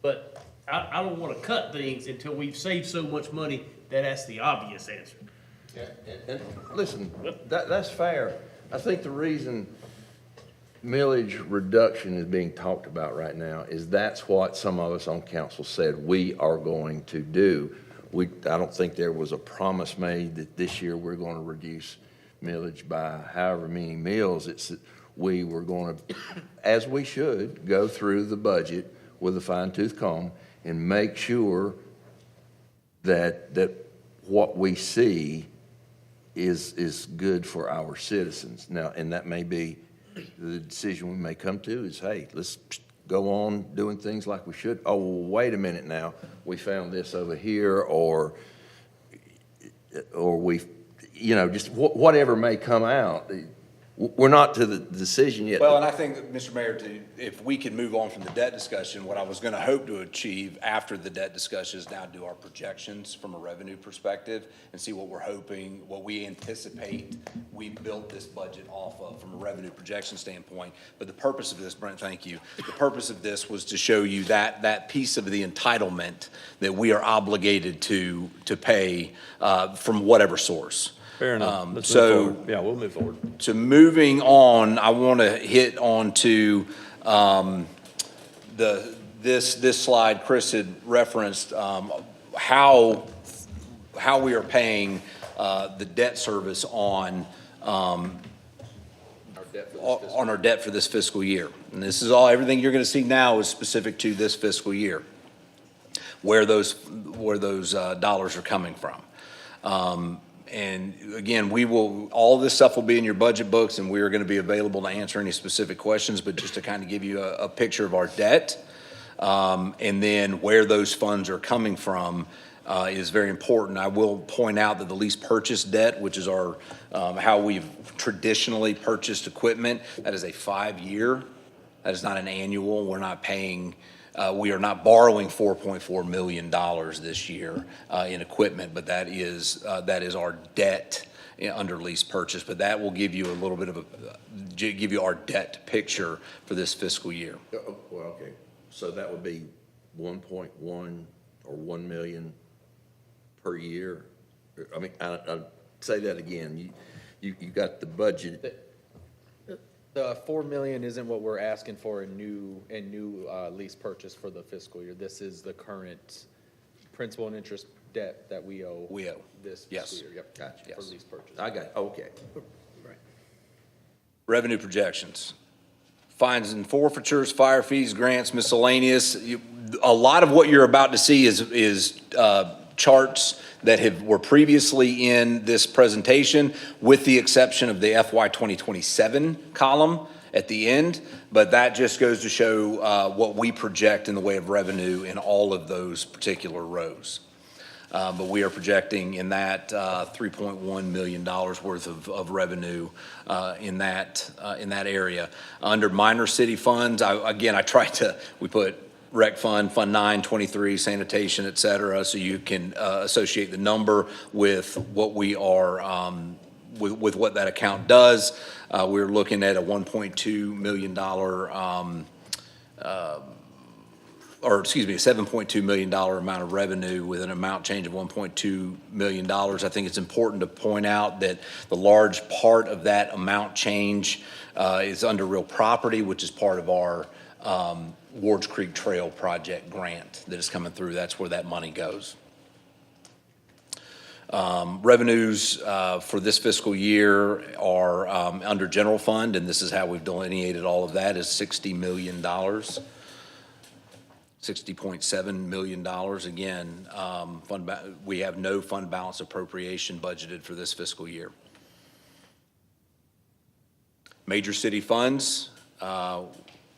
But I don't want to cut things until we've saved so much money that that's the obvious answer. And listen, that's fair. I think the reason millage reduction is being talked about right now is that's what some of us on council said we are going to do. I don't think there was a promise made that this year we're going to reduce millage by however many mills. We were going to, as we should, go through the budget with a fine-tooth comb and make sure that what we see is good for our citizens. Now, and that may be the decision we may come to is, hey, let's go on doing things like we should. Oh, well, wait a minute now, we found this over here, or we, just whatever may come out. We're not to the decision yet. Well, and I think, Mr. Mayor, if we can move on from the debt discussion, what I was going to hope to achieve after the debt discussion is now do our projections from a revenue perspective and see what we're hoping, what we anticipate we built this budget off of from a revenue projection standpoint. But the purpose of this, Brent, thank you. The purpose of this was to show you that piece of the entitlement that we are obligated to pay from whatever source. Fair enough. Let's so- move forward. Yeah, we'll move forward. So moving on, I want to hit on to this slide Chris had referenced, how we are paying the debt service on our debt for this fiscal year. And this is all, everything you're going to see now is specific to this fiscal year, where those dollars are coming from. And again, all this stuff will be in your budget books, and we are going to be available to answer any specific questions, but just to kind of give you a picture of our debt, and then where those funds are coming from is very important. I will point out that the lease purchase debt, which is our how we've traditionally purchased equipment, that is a 5-year. That is not an annual. We're not paying. We are not borrowing $4.4 million this year in equipment, but that is our debt under lease purchase. But that will give you a little bit of give you our debt picture for this fiscal year. Well, okay, so that would be 1.1 or 1 million per year. I mean, I'll say that again. You got the budget. The 4 million isn't what we're asking for in new lease purchase for the fiscal year. This is the current principal and interest debt that we owe. We owe. This Yes. fiscal year. Yep. Gotcha. For Yes. lease purchase. I got, okay. Revenue projections. Fines and forfeitures, fire fees, grants, miscellaneous. A lot of what you're about to see is charts that were previously in this presentation, with the exception of the FY 2027 column at the end. But that just goes to show what we project in the way of revenue in all of those particular rows. But we are projecting in that $3.1 million worth of revenue in that area. Under minor city funds, we put Rec Fund, Fund 9, 23, sanitation, et cetera, so you can associate the number with what we are, with what that account does. We're looking at a $1.2 million, a $7.2 million amount of revenue with an amount change of $1.2 million. I think it's important to point out that the large part of that amount change is under real property, which is part of our Wards Creek Trail Project grant that is coming through. That's where that money goes. Revenues for this fiscal year are under general fund, and this is how we've delineated all of that, is $60 million. $60.7 million. Again, we have no fund balance appropriation budgeted for this fiscal year. Major city funds,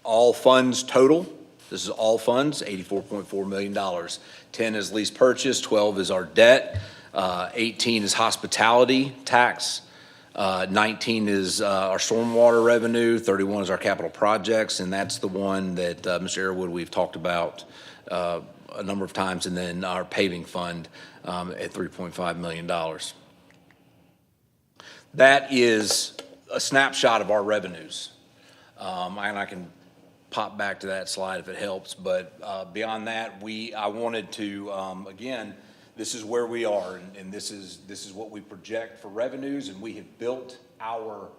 all funds total, this is all funds, $84.4 million. 10 is lease purchase, 12 is our debt, 18 is hospitality tax, 19 is our stormwater revenue, 31 is our capital projects, and that's the one that, Mr. Airwood, we've talked about a number of times, and then our paving fund at $3.5 million. That is a snapshot of our revenues. And I can pop back to that slide if it helps, but beyond that, I wanted to, again, this is where we are, and this is what we project for revenues, and we have built our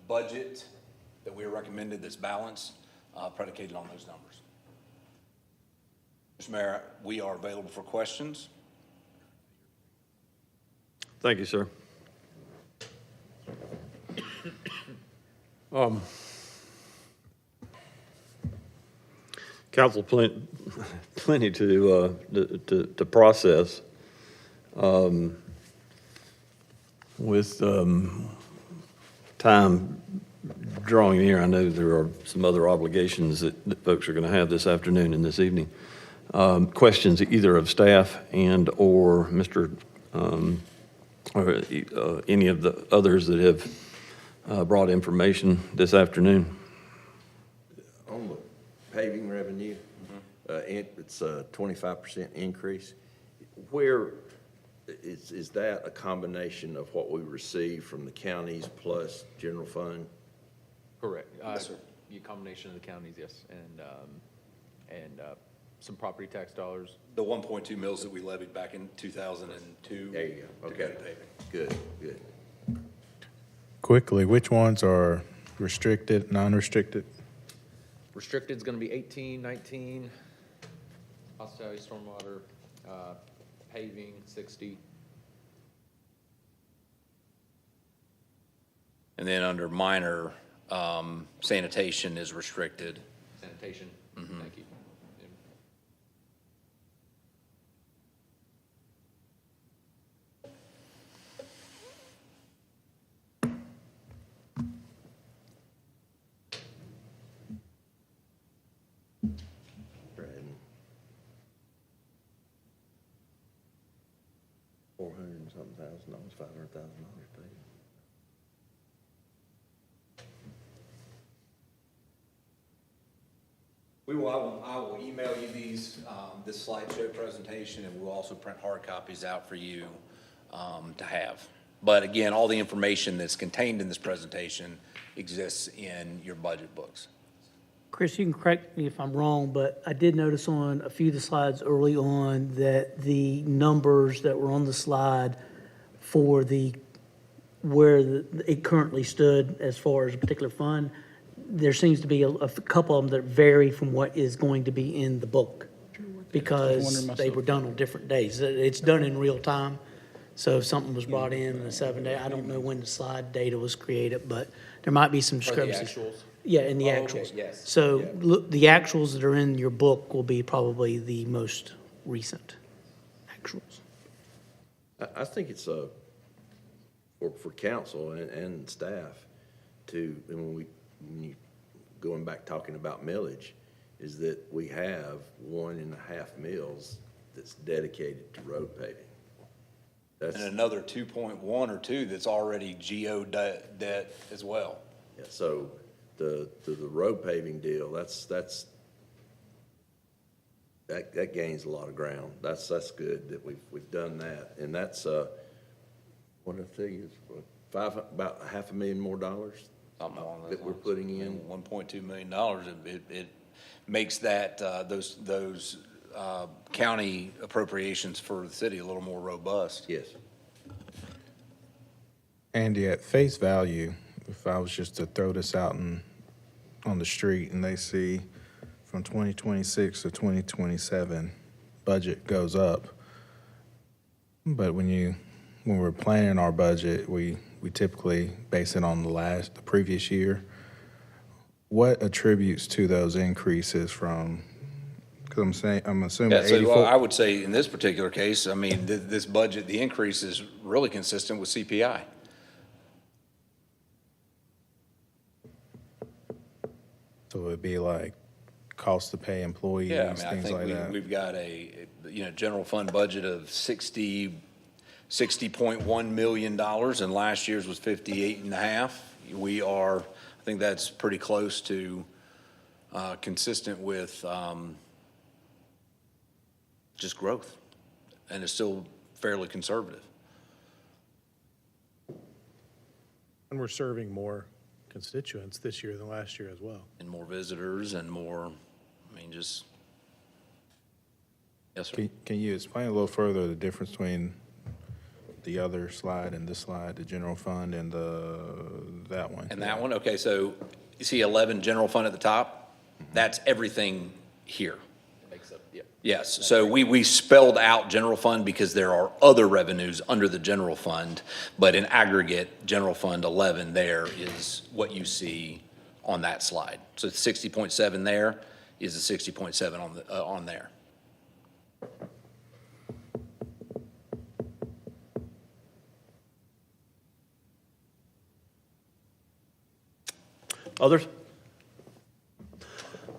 budget that we recommended that's balanced, predicated on those numbers. Mr. Mayor, we are available for questions. Thank you, sir. Council, plenty to process. With time drawing near, I know there are some other obligations that folks are going to have this afternoon and this evening. Questions either of staff and/or Mr. Or any of the others that have brought information this afternoon? On the paving revenue, it's a 25% increase. Where, is that a combination of what we receive from the counties plus general fund? Correct. Yes, sir. A combination of the counties, yes, and some property tax dollars. The 1.2 mils that we levied back in 2002. There you go, to go okay. to paving. Good, good. Quickly, which ones are restricted, non-restricted? Restricted's gonna be 18, 19, hospitality, stormwater, paving, 60. And then under minor, sanitation is restricted. Sanitation, thank you. Right. 400 and something thousand dollars, $500,000 paid. I will email you these, this slideshow presentation, and we'll also print hard copies out for you to have. But again, all the information that's contained in this presentation exists in your budget books. Chris, you can correct me if I'm wrong, but I did notice on a few of the slides early on that the numbers that were on the slide for it currently stood as far as a particular fund, there seems to be a couple of them that vary from what is going to be in the book because they were done on different days. It's done in real time. So if something was brought in a 7-day, I don't know when the slide data was created, but there might be some For the discrepancies. actuals? Yeah, in the Oh, okay, actuals. yes. So Yeah. look, the actuals that are in your book will be probably the most recent actuals. I think it's for council and staff to, and when you, going back talking about millage, is that we have 1.5 mils that's dedicated to road paving. That's, And another 2.1 or 2 that's already GO debt as well. yeah, so the road paving deal, that gains a lot of ground. That's good that we've done that. And that's, what did I tell you, about $500,000 more dollars Something along those that we're lines. putting in. $1.2 million. It makes that, those county appropriations for the city a little more robust. Yes. Andy, at face value, if I was just to throw this out on the street and they see from 2026 to 2027, budget goes up. But when we're planning our budget, we typically base it on the previous year. What attributes to those increases from, because I'm assuming Yeah, so 84. I would say in this particular case, I mean, this budget, the increase is really consistent with CPI. So it'd be like cost to pay employees, Yeah, I mean, I things like think that. we've got general fund budget of $60.1 million, and last year's was 58.5. We are, I think that's pretty close to consistent with just growth, and it's still fairly conservative. And we're serving more constituents this year than last year as well. And more visitors and more, I mean, just, yes, sir. Can you explain a little further the difference between the other slide and this slide, the general fund and that one? And that one, okay, so you see 11 general fund at the top? That's everything here. It makes up, yeah. Yes, so we spelled out general fund because there are other revenues under the general fund, but in aggregate, general fund 11 there is what you see on that slide. So it's 60.7 there is the 60.7 on there. Others?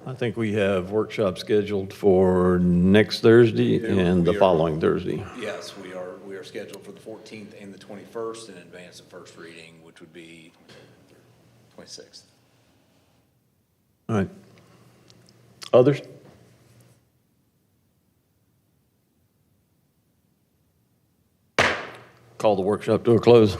I think we have workshop scheduled for next Thursday and the We are- following Thursday. Yes, we are scheduled for the 14th and the 21st in advance of first reading, which would be 26th. All right. Others? Call the workshop to a close.